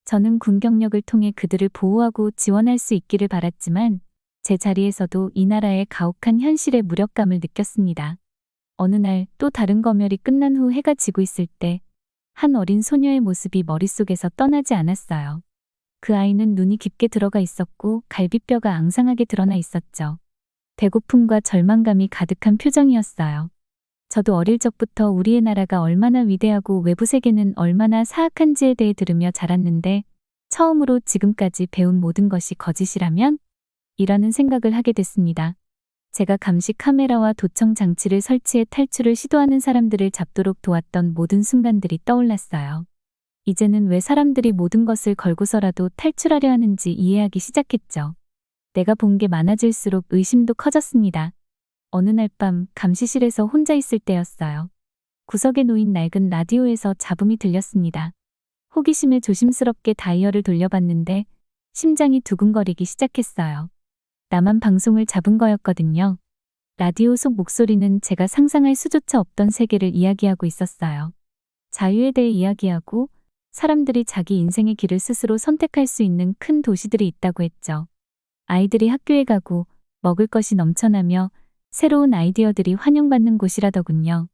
저는 군 경력을 통해 그들을 보호하고 지원할 수 있기를 바랐지만 제 자리에서도 이 나라의 가혹한 현실의 무력감을 느꼈습니다. 어느 날 또 다른 검열이 끝난 후 해가 지고 있을 때 한 어린 소녀의 모습이 머릿속에서 떠나지 않았어요. 그 아이는 눈이 깊게 들어가 있었고 갈비뼈가 앙상하게 드러나 있었죠. 배고픔과 절망감이 가득한 표정이었어요. 저도 어릴 적부터 우리의 나라가 얼마나 위대하고 외부 세계는 얼마나 사악한지에 대해 들으며 자랐는데 처음으로 지금까지 배운 모든 것이 거짓이라면? 이라는 생각을 하게 됐습니다. 제가 감시 카메라와 도청 장치를 설치해 탈출을 시도하는 사람들을 잡도록 도왔던 모든 순간들이 떠올랐어요. 이제는 왜 사람들이 모든 것을 걸고서라도 탈출하려 하는지 이해하기 시작했죠. 내가 본 게 많아질수록 의심도 커졌습니다. 어느 날 밤 감시실에서 혼자 있을 때였어요. 구석에 놓인 낡은 라디오에서 잡음이 들렸습니다. 호기심에 조심스럽게 다이얼을 돌려봤는데 심장이 두근거리기 시작했어요. 나만 방송을 잡은 거였거든요. 라디오 속 목소리는 제가 상상할 수조차 없던 세계를 이야기하고 있었어요. 자유에 대해 이야기하고 사람들이 자기 인생의 길을 스스로 선택할 수 있는 큰 도시들이 있다고 했죠. 아이들이 학교에 가고 먹을 것이 넘쳐나며 새로운 아이디어들이 환영받는 곳이라더군요.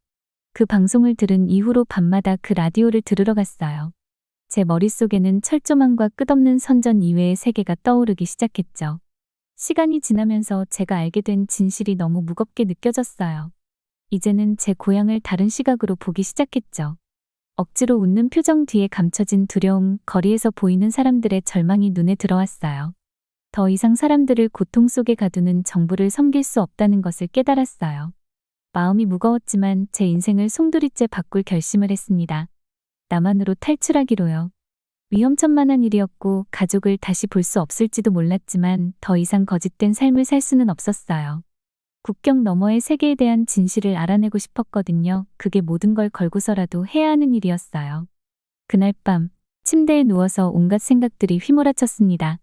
그 방송을 들은 이후로 밤마다 그 라디오를 들으러 갔어요. 제 머릿속에는 철조망과 끝없는 선전 이외의 세계가 떠오르기 시작했죠. 시간이 지나면서 제가 알게 된 진실이 너무 무겁게 느껴졌어요. 이제는 제 고향을 다른 시각으로 보기 시작했죠. 억지로 웃는 표정 뒤에 감춰진 두려움, 거리에서 보이는 사람들의 절망이 눈에 들어왔어요. 더 이상 사람들을 고통 속에 가두는 정부를 섬길 수 없다는 것을 깨달았어요. 마음이 무거웠지만 제 인생을 송두리째 바꿀 결심을 했습니다. 남한으로 탈출하기로요. 위험천만한 일이었고 가족을 다시 볼 수 없을지도 몰랐지만 더 이상 거짓된 삶을 살 수는 없었어요. 국경 너머의 세계에 대한 진실을 알아내고 싶었거든요. 그게 모든 걸 걸고서라도 해야 하는 일이었어요. 그날 밤 침대에 누워서 온갖 생각들이 휘몰아쳤습니다.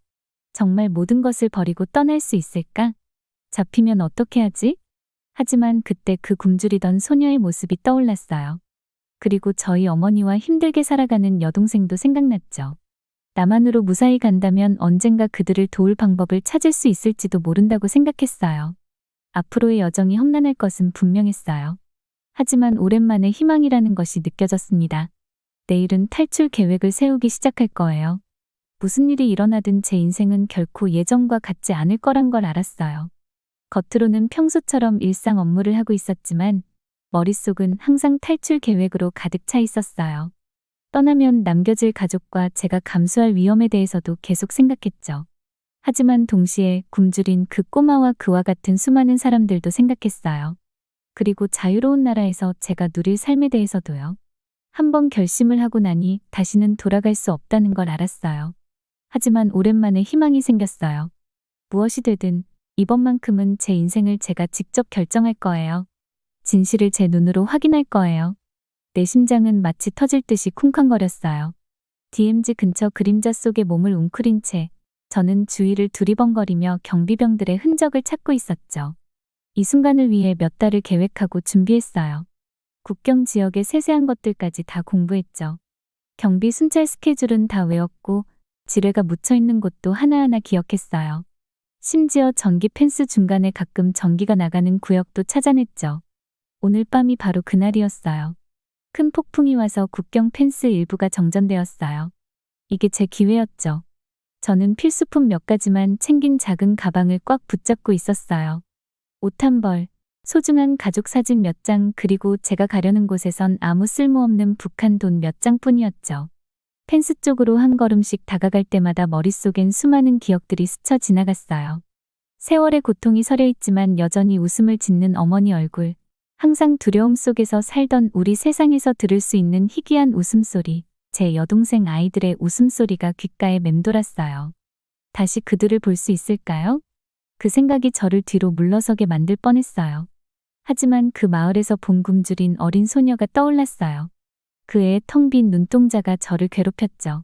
정말 모든 것을 버리고 떠날 수 있을까? 잡히면 어떻게 하지? 하지만 그때 그 굶주리던 소녀의 모습이 떠올랐어요. 그리고 저희 어머니와 힘들게 살아가는 여동생도 생각났죠. 남한으로 무사히 간다면 언젠가 그들을 도울 방법을 찾을 수 있을지도 모른다고 생각했어요. 앞으로의 여정이 험난할 것은 분명했어요. 하지만 오랜만에 희망이라는 것이 느껴졌습니다. 내일은 탈출 계획을 세우기 시작할 거예요. 무슨 일이 일어나든 제 인생은 결코 예전과 같지 않을 거란 걸 알았어요. 겉으로는 평소처럼 일상 업무를 하고 있었지만 머릿속은 항상 탈출 계획으로 가득 차 있었어요. 떠나면 남겨질 가족과 제가 감수할 위험에 대해서도 계속 생각했죠. 하지만 동시에 굶주린 그 꼬마와 그와 같은 수많은 사람들도 생각했어요. 그리고 자유로운 나라에서 제가 누릴 삶에 대해서도요. 한번 결심을 하고 나니 다시는 돌아갈 수 없다는 걸 알았어요. 하지만 오랜만에 희망이 생겼어요. 무엇이 되든 이번만큼은 제 인생을 제가 직접 결정할 거예요. 진실을 제 눈으로 확인할 거예요. 내 심장은 마치 터질 듯이 쿵쾅거렸어요. DMZ 근처 그림자 속에 몸을 웅크린 채 저는 주위를 두리번거리며 경비병들의 흔적을 찾고 있었죠. 이 순간을 위해 몇 달을 계획하고 준비했어요. 국경 지역의 세세한 것들까지 다 공부했죠. 경비 순찰 스케줄은 다 외웠고 지뢰가 묻혀 있는 곳도 하나하나 기억했어요. 심지어 전기 펜스 중간에 가끔 전기가 나가는 구역도 찾아냈죠. 오늘 밤이 바로 그날이었어요. 큰 폭풍이 와서 국경 펜스 일부가 정전되었어요. 이게 제 기회였죠. 저는 필수품 몇 가지만 챙긴 작은 가방을 꽉 붙잡고 있었어요. 옷 한 벌, 소중한 가족 사진 몇 장, 그리고 제가 가려는 곳에선 아무 쓸모없는 북한 돈 몇 장뿐이었죠. 펜스 쪽으로 한 걸음씩 다가갈 때마다 머릿속엔 수많은 기억들이 스쳐 지나갔어요. 세월의 고통이 서려 있지만 여전히 웃음을 짓는 어머니 얼굴, 항상 두려움 속에서 살던 우리 세상에서 들을 수 있는 희귀한 웃음소리, 제 여동생 아이들의 웃음소리가 귓가에 맴돌았어요. 다시 그들을 볼 수 있을까요? 그 생각이 저를 뒤로 물러서게 만들 뻔했어요. 하지만 그 마을에서 본 굶주린 어린 소녀가 떠올랐어요. 그 애의 텅 빈 눈동자가 저를 괴롭혔죠.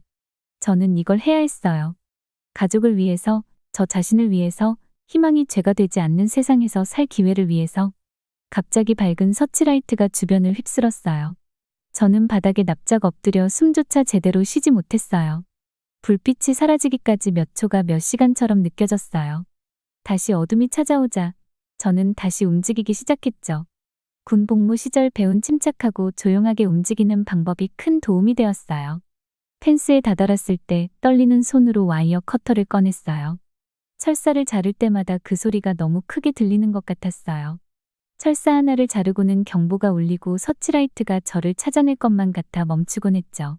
저는 이걸 해야 했어요. 가족을 위해서, 저 자신을 위해서, 희망이 죄가 되지 않는 세상에서 살 기회를 위해서. 갑자기 밝은 서치라이트가 주변을 휩쓸었어요. 저는 바닥에 납작 엎드려 숨조차 제대로 쉬지 못했어요. 불빛이 사라지기까지 몇 초가 몇 시간처럼 느껴졌어요. 다시 어둠이 찾아오자 저는 다시 움직이기 시작했죠. 군 복무 시절 배운 침착하고 조용하게 움직이는 방법이 큰 도움이 되었어요. 펜스에 다다랐을 때 떨리는 손으로 와이어 커터를 꺼냈어요. 철사를 자를 때마다 그 소리가 너무 크게 들리는 것 같았어요. 철사 하나를 자르고는 경보가 울리고 서치라이트가 저를 찾아낼 것만 같아 멈추곤 했죠.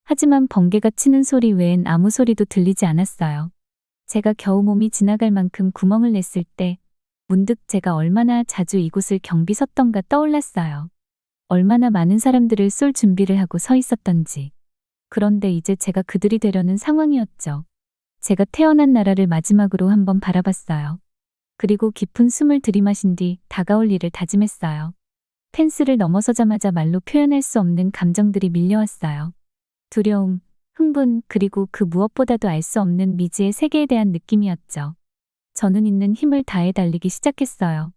하지만 번개가 치는 소리 외엔 아무 소리도 들리지 않았어요. 제가 겨우 몸이 지나갈 만큼 구멍을 냈을 때 문득 제가 얼마나 자주 이곳을 경비 섰던가 떠올랐어요. 얼마나 많은 사람들을 쏠 준비를 하고 서 있었던지. 그런데 이제 제가 그들이 되려는 상황이었죠. 제가 태어난 나라를 마지막으로 한번 바라봤어요. 그리고 깊은 숨을 들이마신 뒤 다가올 일을 다짐했어요. 펜스를 넘어서자마자 말로 표현할 수 없는 감정들이 밀려왔어요. 두려움, 흥분, 그리고 그 무엇보다도 알 수 없는 미지의 세계에 대한 느낌이었죠. 저는 있는 힘을 다해 달리기 시작했어요.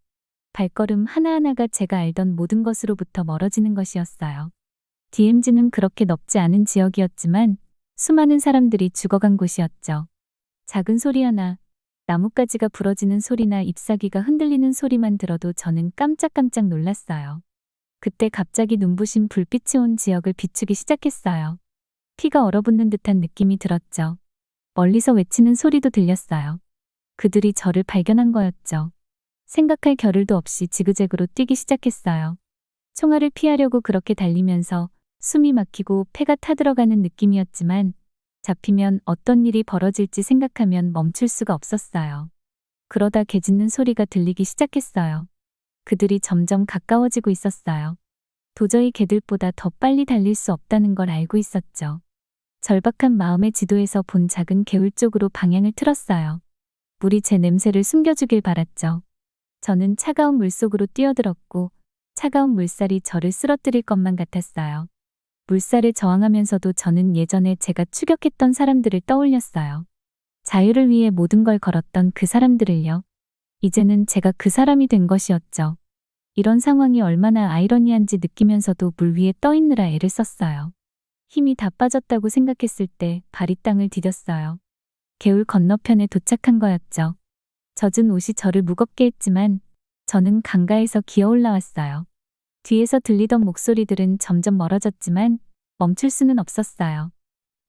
발걸음 하나하나가 제가 알던 모든 것으로부터 멀어지는 것이었어요. DMZ는 그렇게 넓지 않은 지역이었지만 수많은 사람들이 죽어간 곳이었죠. 작은 소리 하나, 나뭇가지가 부러지는 소리나 잎사귀가 흔들리는 소리만 들어도 저는 깜짝깜짝 놀랐어요. 그때 갑자기 눈부신 불빛이 온 지역을 비추기 시작했어요. 피가 얼어붙는 듯한 느낌이 들었죠. 멀리서 외치는 소리도 들렸어요. 그들이 저를 발견한 거였죠. 생각할 겨를도 없이 지그재그로 뛰기 시작했어요. 총알을 피하려고 그렇게 달리면서 숨이 막히고 폐가 타들어가는 느낌이었지만 잡히면 어떤 일이 벌어질지 생각하면 멈출 수가 없었어요. 그러다 개 짖는 소리가 들리기 시작했어요. 그들이 점점 가까워지고 있었어요. 도저히 개들보다 더 빨리 달릴 수 없다는 걸 알고 있었죠. 절박한 마음의 지도에서 본 작은 개울 쪽으로 방향을 틀었어요. 물이 제 냄새를 숨겨주길 바랐죠. 저는 차가운 물속으로 뛰어들었고 차가운 물살이 저를 쓰러뜨릴 것만 같았어요. 물살에 저항하면서도 저는 예전에 제가 추격했던 사람들을 떠올렸어요. 자유를 위해 모든 걸 걸었던 그 사람들을요. 이제는 제가 그 사람이 된 것이었죠. 이런 상황이 얼마나 아이러니한지 느끼면서도 물 위에 떠 있느라 애를 썼어요. 힘이 다 빠졌다고 생각했을 때 발이 땅을 디뎠어요. 개울 건너편에 도착한 거였죠. 젖은 옷이 저를 무겁게 했지만 저는 강가에서 기어 올라왔어요. 뒤에서 들리던 목소리들은 점점 멀어졌지만 멈출 수는 없었어요.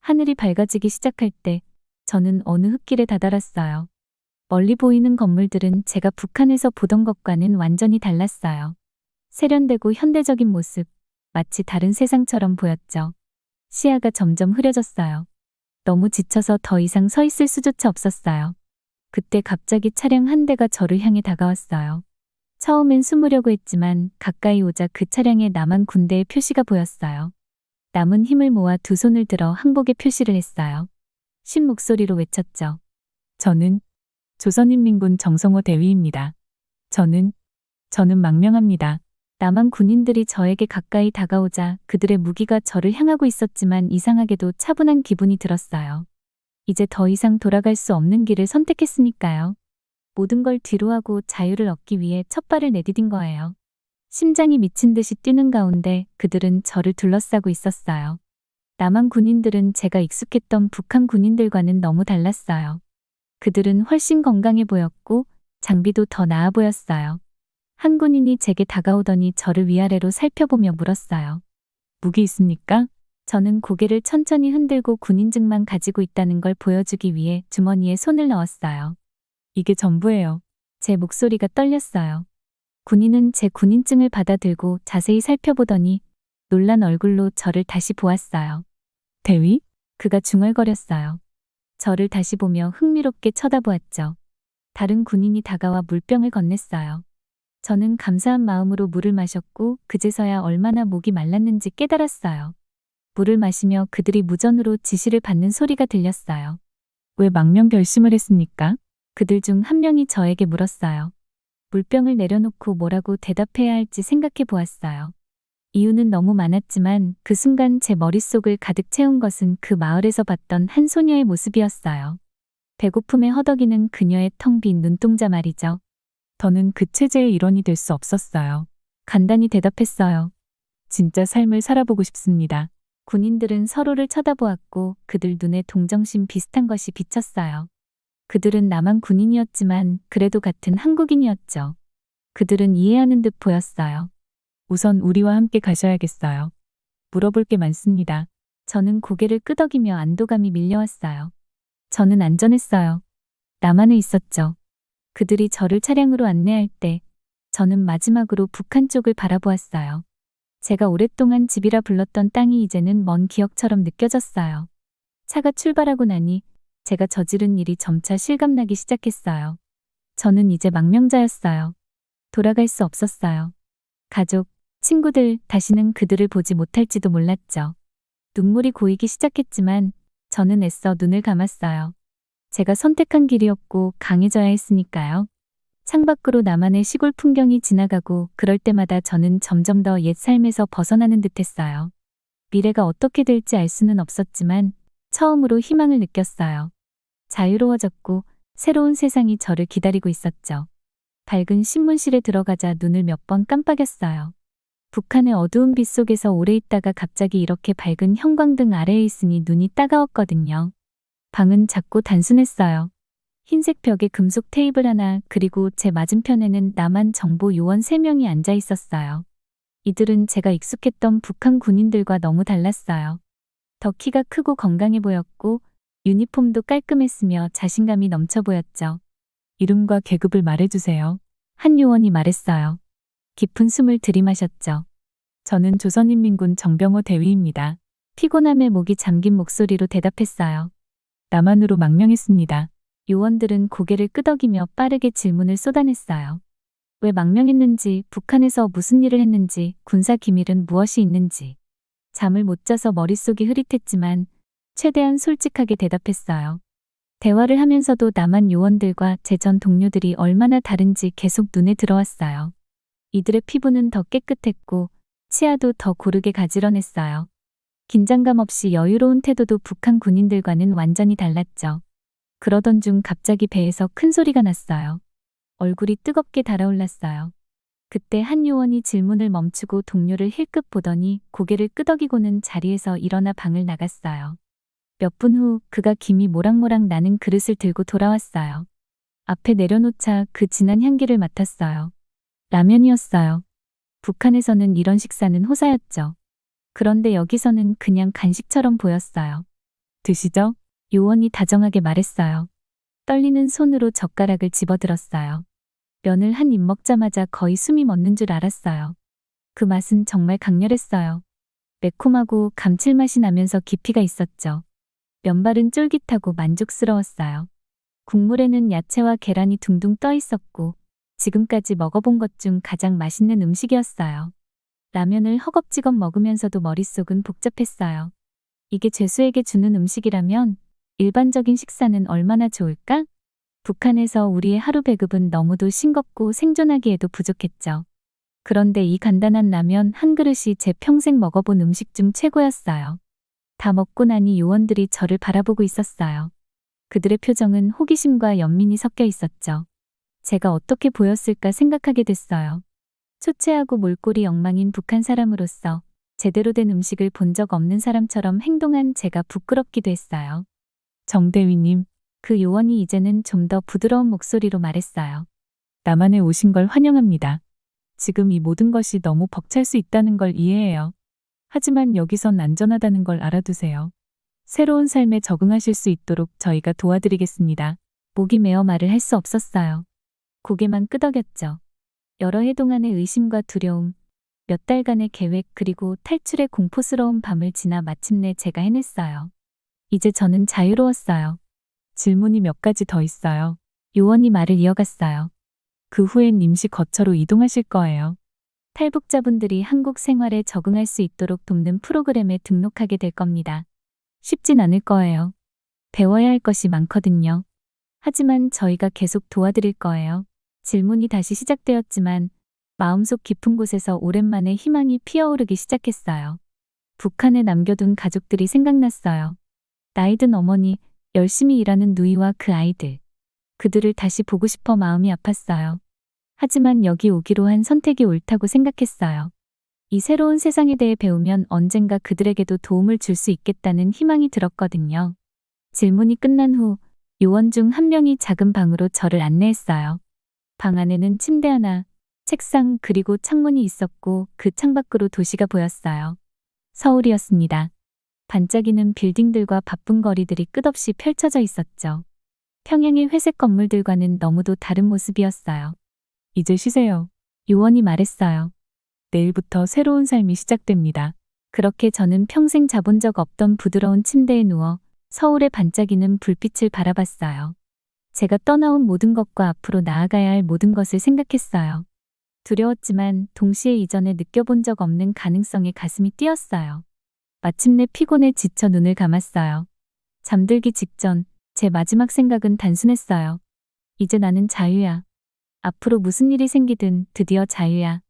하늘이 밝아지기 시작할 때 저는 어느 흙길에 다다랐어요. 멀리 보이는 건물들은 제가 북한에서 보던 것과는 완전히 달랐어요. 세련되고 현대적인 모습, 마치 다른 세상처럼 보였죠. 시야가 점점 흐려졌어요. 너무 지쳐서 더 이상 서 있을 수조차 없었어요. 그때 갑자기 차량 한 대가 저를 향해 다가왔어요. 처음엔 숨으려고 했지만 가까이 오자 그 차량에 남한 군대의 표시가 보였어요. 남은 힘을 모아 두 손을 들어 항복의 표시를 했어요. 신 목소리로 외쳤죠. 저는 조선인민군 정성호 대위입니다. 저는 망명합니다. 남한 군인들이 저에게 가까이 다가오자 그들의 무기가 저를 향하고 있었지만 이상하게도 차분한 기분이 들었어요. 이제 더 이상 돌아갈 수 없는 길을 선택했으니까요. 모든 걸 뒤로하고 자유를 얻기 위해 첫 발을 내디딘 거예요. 심장이 미친 듯이 뛰는 가운데 그들은 저를 둘러싸고 있었어요. 남한 군인들은 제가 익숙했던 북한 군인들과는 너무 달랐어요. 그들은 훨씬 건강해 보였고 장비도 더 나아 보였어요. 한 군인이 제게 다가오더니 저를 위아래로 살펴보며 물었어요. 무기 있습니까? 저는 고개를 천천히 흔들고 군인증만 가지고 있다는 걸 보여주기 위해 주머니에 손을 넣었어요. 이게 전부예요. 제 목소리가 떨렸어요. 군인은 제 군인증을 받아들고 자세히 살펴보더니 놀란 얼굴로 저를 다시 보았어요. 대위? 그가 중얼거렸어요. 저를 다시 보며 흥미롭게 쳐다보았죠. 다른 군인이 다가와 물병을 건넸어요. 저는 감사한 마음으로 물을 마셨고 그제서야 얼마나 목이 말랐는지 깨달았어요. 물을 마시며 그들이 무전으로 지시를 받는 소리가 들렸어요. 왜 망명 결심을 했습니까? 그들 중 한 명이 저에게 물었어요. 물병을 내려놓고 뭐라고 대답해야 할지 생각해 보았어요. 이유는 너무 많았지만 그 순간 제 머릿속을 가득 채운 것은 그 마을에서 봤던 한 소녀의 모습이었어요. 배고픔에 허덕이는 그녀의 텅 빈 눈동자 말이죠. 저는 그 체제의 일원이 될 수 없었어요. 간단히 대답했어요. 진짜 삶을 살아보고 싶습니다. 군인들은 서로를 쳐다보았고 그들 눈에 동정심 비슷한 것이 비쳤어요. 그들은 남한 군인이었지만 그래도 같은 한국인이었죠. 그들은 이해하는 듯 보였어요. 우선 우리와 함께 가셔야겠어요. 물어볼 게 많습니다. 저는 고개를 끄덕이며 안도감이 밀려왔어요. 저는 안전했어요. 남한에 있었죠. 그들이 저를 차량으로 안내할 때 저는 마지막으로 북한 쪽을 바라보았어요. 제가 오랫동안 집이라 불렀던 땅이 이제는 먼 기억처럼 느껴졌어요. 차가 출발하고 나니 제가 저지른 일이 점차 실감나기 시작했어요. 저는 이제 망명자였어요. 돌아갈 수 없었어요. 가족, 친구들, 다시는 그들을 보지 못할지도 몰랐죠. 눈물이 고이기 시작했지만 저는 애써 눈을 감았어요. 제가 선택한 길이었고 강해져야 했으니까요. 창밖으로 나만의 시골 풍경이 지나가고 그럴 때마다 저는 점점 더 옛 삶에서 벗어나는 듯했어요. 미래가 어떻게 될지 알 수는 없었지만 처음으로 희망을 느꼈어요. 자유로워졌고 새로운 세상이 저를 기다리고 있었죠. 밝은 신문실에 들어가자 눈을 몇 번 깜빡였어요. 북한의 어두운 빛 속에서 오래 있다가 갑자기 이렇게 밝은 형광등 아래에 있으니 눈이 따가웠거든요. 방은 작고 단순했어요. 흰색 벽에 금속 테이블 하나 그리고 제 맞은편에는 남한 정보 요원 3명이 앉아 있었어요. 이들은 제가 익숙했던 북한 군인들과 너무 달랐어요. 더 키가 크고 건강해 보였고 유니폼도 깔끔했으며 자신감이 넘쳐 보였죠. 이름과 계급을 말해주세요. 한 요원이 말했어요. 깊은 숨을 들이마셨죠. 저는 조선인민군 정병호 대위입니다. 피곤함에 목이 잠긴 목소리로 대답했어요. 남한으로 망명했습니다. 요원들은 고개를 끄덕이며 빠르게 질문을 쏟아냈어요. 왜 망명했는지, 북한에서 무슨 일을 했는지, 군사 기밀은 무엇이 있는지. 잠을 못 자서 머릿속이 흐릿했지만 최대한 솔직하게 대답했어요. 대화를 하면서도 남한 요원들과 제 전 동료들이 얼마나 다른지 계속 눈에 들어왔어요. 이들의 피부는 더 깨끗했고 치아도 더 고르게 가지런했어요. 긴장감 없이 여유로운 태도도 북한 군인들과는 완전히 달랐죠. 그러던 중 갑자기 배에서 큰 소리가 났어요. 얼굴이 뜨겁게 달아올랐어요. 그때 한 요원이 질문을 멈추고 동료를 힐끗 보더니 고개를 끄덕이고는 자리에서 일어나 방을 나갔어요. 몇 분 후 그가 김이 모락모락 나는 그릇을 들고 돌아왔어요. 앞에 내려놓자 그 진한 향기를 맡았어요. 라면이었어요. 북한에서는 이런 식사는 호사였죠. 그런데 여기서는 그냥 간식처럼 보였어요. 드시죠? 요원이 다정하게 말했어요. 떨리는 손으로 젓가락을 집어들었어요. 면을 한 입 먹자마자 거의 숨이 멎는 줄 알았어요. 그 맛은 정말 강렬했어요. 매콤하고 감칠맛이 나면서 깊이가 있었죠. 면발은 쫄깃하고 만족스러웠어요. 국물에는 야채와 계란이 둥둥 떠 있었고 지금까지 먹어본 것 중 가장 맛있는 음식이었어요. 라면을 허겁지겁 먹으면서도 머릿속은 복잡했어요. 이게 죄수에게 주는 음식이라면 일반적인 식사는 얼마나 좋을까? 북한에서 우리의 하루 배급은 너무도 싱겁고 생존하기에도 부족했죠. 그런데 이 간단한 라면 한 그릇이 제 평생 먹어본 음식 중 최고였어요. 다 먹고 나니 요원들이 저를 바라보고 있었어요. 그들의 표정은 호기심과 연민이 섞여 있었죠. 제가 어떻게 보였을까 생각하게 됐어요. 초췌하고 몰골이 엉망인 북한 사람으로서 제대로 된 음식을 본 적 없는 사람처럼 행동한 제가 부끄럽기도 했어요. 정대위님, 그 요원이 이제는 좀 더 부드러운 목소리로 말했어요. 남한에 오신 걸 환영합니다. 지금 이 모든 것이 너무 벅찰 수 있다는 걸 이해해요. 하지만 여기선 안전하다는 걸 알아두세요. 새로운 삶에 적응하실 수 있도록 저희가 도와드리겠습니다. 목이 메어 말을 할 수 없었어요. 고개만 끄덕였죠. 여러 해 동안의 의심과 두려움, 몇 달간의 계획 그리고 탈출의 공포스러운 밤을 지나 마침내 제가 해냈어요. 이제 저는 자유로웠어요. 질문이 몇 가지 더 있어요. 요원이 말을 이어갔어요. 그 후엔 임시 거처로 이동하실 거예요. 탈북자분들이 한국 생활에 적응할 수 있도록 돕는 프로그램에 등록하게 될 겁니다. 쉽진 않을 거예요. 배워야 할 것이 많거든요. 하지만 저희가 계속 도와드릴 거예요. 질문이 다시 시작되었지만 마음속 깊은 곳에서 오랜만에 희망이 피어오르기 시작했어요. 북한에 남겨둔 가족들이 생각났어요. 나이든 어머니, 열심히 일하는 누이와 그 아이들. 그들을 다시 보고 싶어 마음이 아팠어요. 하지만 여기 오기로 한 선택이 옳다고 생각했어요. 이 새로운 세상에 대해 배우면 언젠가 그들에게도 도움을 줄 수 있겠다는 희망이 들었거든요. 질문이 끝난 후 요원 중 한 명이 작은 방으로 저를 안내했어요. 방 안에는 침대 하나, 책상 그리고 창문이 있었고 그 창밖으로 도시가 보였어요. 서울이었습니다. 반짝이는 빌딩들과 바쁜 거리들이 끝없이 펼쳐져 있었죠. 평양의 회색 건물들과는 너무도 다른 모습이었어요. 이제 쉬세요. 요원이 말했어요. 내일부터 새로운 삶이 시작됩니다. 그렇게 저는 평생 자본 적 없던 부드러운 침대에 누워 서울의 반짝이는 불빛을 바라봤어요. 제가 떠나온 모든 것과 앞으로 나아가야 할 모든 것을 생각했어요. 두려웠지만 동시에 이전에 느껴본 적 없는 가능성에 가슴이 뛰었어요. 마침내 피곤에 지쳐 눈을 감았어요. 잠들기 직전 제 마지막 생각은 단순했어요. 이제 나는 자유야. 앞으로 무슨 일이 생기든 드디어 자유야.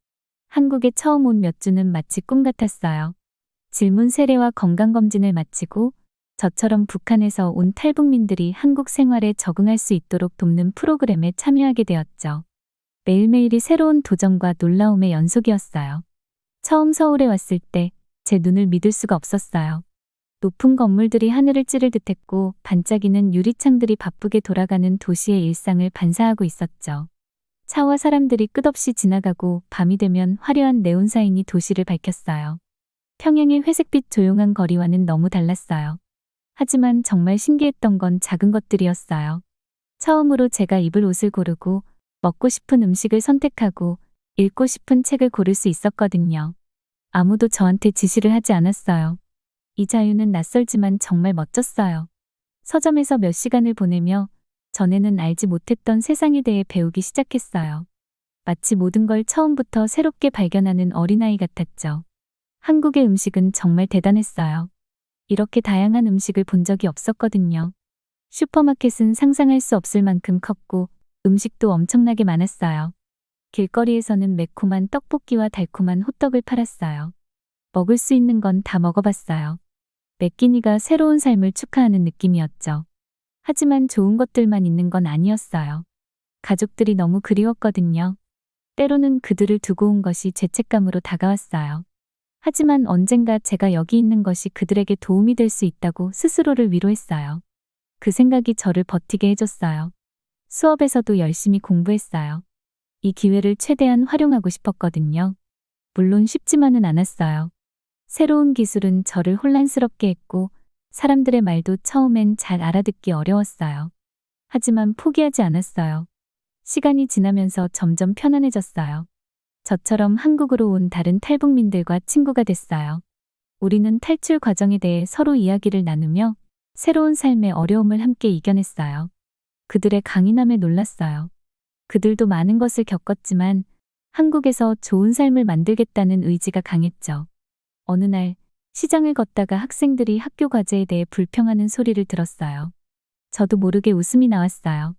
한국에 처음 온 몇 주는 마치 꿈 같았어요. 질문 세례와 건강검진을 마치고 저처럼 북한에서 온 탈북민들이 한국 생활에 적응할 수 있도록 돕는 프로그램에 참여하게 되었죠. 매일매일이 새로운 도전과 놀라움의 연속이었어요. 처음 서울에 왔을 때 제 눈을 믿을 수가 없었어요. 높은 건물들이 하늘을 찌를 듯했고 반짝이는 유리창들이 바쁘게 돌아가는 도시의 일상을 반사하고 있었죠. 차와 사람들이 끝없이 지나가고 밤이 되면 화려한 네온사인이 도시를 밝혔어요. 평양의 회색빛 조용한 거리와는 너무 달랐어요. 하지만 정말 신기했던 건 작은 것들이었어요. 처음으로 제가 입을 옷을 고르고 먹고 싶은 음식을 선택하고 읽고 싶은 책을 고를 수 있었거든요. 아무도 저한테 지시를 하지 않았어요. 이 자유는 낯설지만 정말 멋졌어요. 서점에서 몇 시간을 보내며 전에는 알지 못했던 세상에 대해 배우기 시작했어요. 마치 모든 걸 처음부터 새롭게 발견하는 어린아이 같았죠. 한국의 음식은 정말 대단했어요. 이렇게 다양한 음식을 본 적이 없었거든요. 슈퍼마켓은 상상할 수 없을 만큼 컸고 음식도 엄청나게 많았어요. 길거리에서는 매콤한 떡볶이와 달콤한 호떡을 팔았어요. 먹을 수 있는 건 다 먹어봤어요. 매 끼니가 새로운 삶을 축하하는 느낌이었죠. 하지만 좋은 것들만 있는 건 아니었어요. 가족들이 너무 그리웠거든요. 때로는 그들을 두고 온 것이 죄책감으로 다가왔어요. 하지만 언젠가 제가 여기 있는 것이 그들에게 도움이 될 수 있다고 스스로를 위로했어요. 그 생각이 저를 버티게 해줬어요. 수업에서도 열심히 공부했어요. 이 기회를 최대한 활용하고 싶었거든요. 물론 쉽지만은 않았어요. 새로운 기술은 저를 혼란스럽게 했고 사람들의 말도 처음엔 잘 알아듣기 어려웠어요. 하지만 포기하지 않았어요. 시간이 지나면서 점점 편안해졌어요. 저처럼 한국으로 온 다른 탈북민들과 친구가 됐어요. 우리는 탈출 과정에 대해 서로 이야기를 나누며 새로운 삶의 어려움을 함께 이겨냈어요. 그들의 강인함에 놀랐어요. 그들도 많은 것을 겪었지만 한국에서 좋은 삶을 만들겠다는 의지가 강했죠. 어느 날 시장을 걷다가 학생들이 학교 과제에 대해 불평하는 소리를 들었어요. 저도 모르게 웃음이 나왔어요.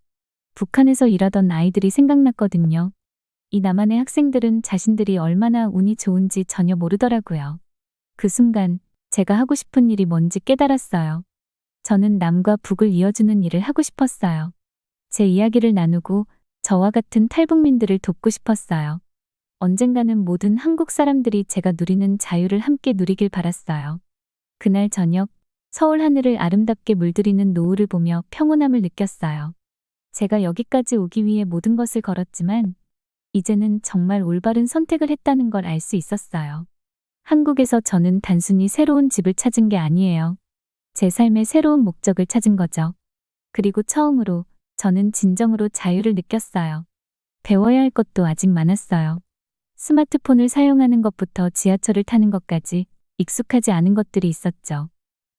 북한에서 일하던 아이들이 생각났거든요. 이 남한의 학생들은 자신들이 얼마나 운이 좋은지 전혀 모르더라고요. 그 순간 제가 하고 싶은 일이 뭔지 깨달았어요. 저는 남과 북을 이어주는 일을 하고 싶었어요. 제 이야기를 나누고 저와 같은 탈북민들을 돕고 싶었어요. 언젠가는 모든 한국 사람들이 제가 누리는 자유를 함께 누리길 바랐어요. 그날 저녁, 서울 하늘을 아름답게 물들이는 노을을 보며 평온함을 느꼈어요. 제가 여기까지 오기 위해 모든 것을 걸었지만, 이제는 정말 올바른 선택을 했다는 걸 알 수 있었어요. 한국에서 저는 단순히 새로운 집을 찾은 게 아니에요. 제 삶의 새로운 목적을 찾은 거죠. 그리고 처음으로 저는 진정으로 자유를 느꼈어요. 배워야 할 것도 아직 많았어요. 스마트폰을 사용하는 것부터 지하철을 타는 것까지 익숙하지 않은 것들이 있었죠.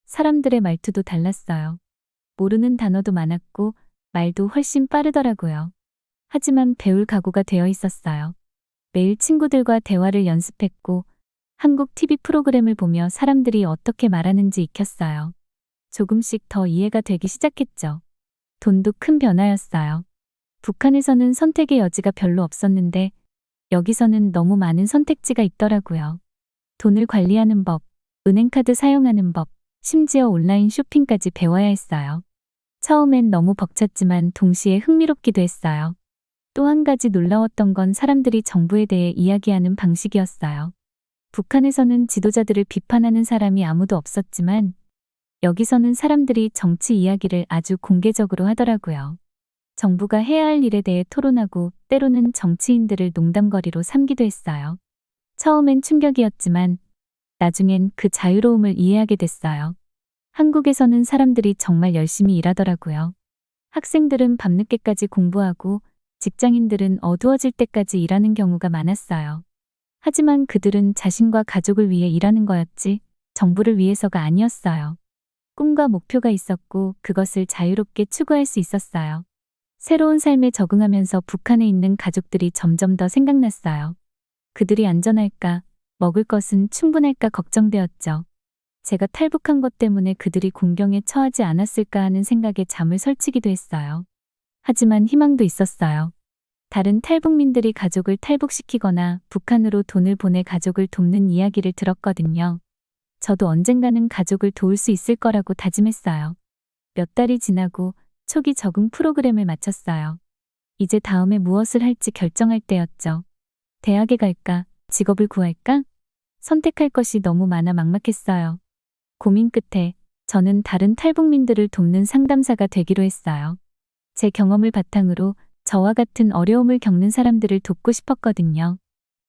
사람들의 말투도 달랐어요. 모르는 단어도 많았고 말도 훨씬 빠르더라고요. 하지만 배울 각오가 되어 있었어요. 매일 친구들과 대화를 연습했고 한국 TV 프로그램을 보며 사람들이 어떻게 말하는지 익혔어요. 조금씩 더 이해가 되기 시작했죠. 돈도 큰 변화였어요. 북한에서는 선택의 여지가 별로 없었는데 여기서는 너무 많은 선택지가 있더라고요. 돈을 관리하는 법, 은행카드 사용하는 법, 심지어 온라인 쇼핑까지 배워야 했어요. 처음엔 너무 벅찼지만 동시에 흥미롭기도 했어요. 또 한 가지 놀라웠던 건 사람들이 정부에 대해 이야기하는 방식이었어요. 북한에서는 지도자들을 비판하는 사람이 아무도 없었지만 여기서는 사람들이 정치 이야기를 아주 공개적으로 하더라고요. 정부가 해야 할 일에 대해 토론하고 때로는 정치인들을 농담거리로 삼기도 했어요. 처음엔 충격이었지만 나중엔 그 자유로움을 이해하게 됐어요. 한국에서는 사람들이 정말 열심히 일하더라고요. 학생들은 밤늦게까지 공부하고 직장인들은 어두워질 때까지 일하는 경우가 많았어요. 하지만 그들은 자신과 가족을 위해 일하는 거였지 정부를 위해서가 아니었어요. 꿈과 목표가 있었고 그것을 자유롭게 추구할 수 있었어요. 새로운 삶에 적응하면서 북한에 있는 가족들이 점점 더 생각났어요. 그들이 안전할까, 먹을 것은 충분할까 걱정되었죠. 제가 탈북한 것 때문에 그들이 공경에 처하지 않았을까 하는 생각에 잠을 설치기도 했어요. 하지만 희망도 있었어요. 다른 탈북민들이 가족을 탈북시키거나 북한으로 돈을 보내 가족을 돕는 이야기를 들었거든요. 저도 언젠가는 가족을 도울 수 있을 거라고 다짐했어요. 몇 달이 지나고 초기 적응 프로그램을 마쳤어요. 이제 다음에 무엇을 할지 결정할 때였죠. 대학에 갈까? 직업을 구할까? 선택할 것이 너무 많아 막막했어요. 고민 끝에 저는 다른 탈북민들을 돕는 상담사가 되기로 했어요. 제 경험을 바탕으로 저와 같은 어려움을 겪는 사람들을 돕고 싶었거든요.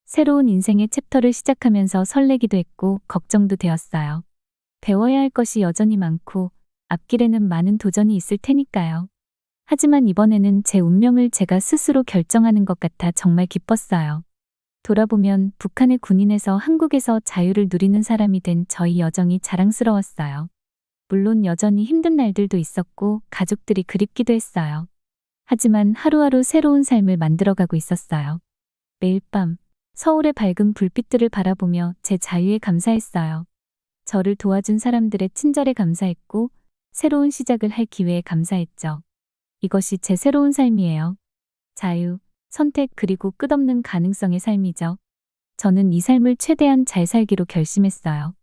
새로운 인생의 챕터를 시작하면서 설레기도 했고 걱정도 되었어요. 배워야 할 것이 여전히 많고 앞길에는 많은 도전이 있을 테니까요. 하지만 이번에는 제 운명을 제가 스스로 결정하는 것 같아 정말 기뻤어요. 돌아보면 북한의 군인에서 한국에서 자유를 누리는 사람이 된 저희 여정이 자랑스러웠어요. 물론 여전히 힘든 날들도 있었고 가족들이 그립기도 했어요. 하지만 하루하루 새로운 삶을 만들어가고 있었어요. 매일 밤 서울의 밝은 불빛들을 바라보며 제 자유에 감사했어요. 저를 도와준 사람들의 친절에 감사했고 새로운 시작을 할 기회에 감사했죠. 이것이 제 새로운 삶이에요. 자유, 선택 그리고 끝없는 가능성의 삶이죠. 저는 이 삶을 최대한 잘 살기로 결심했어요.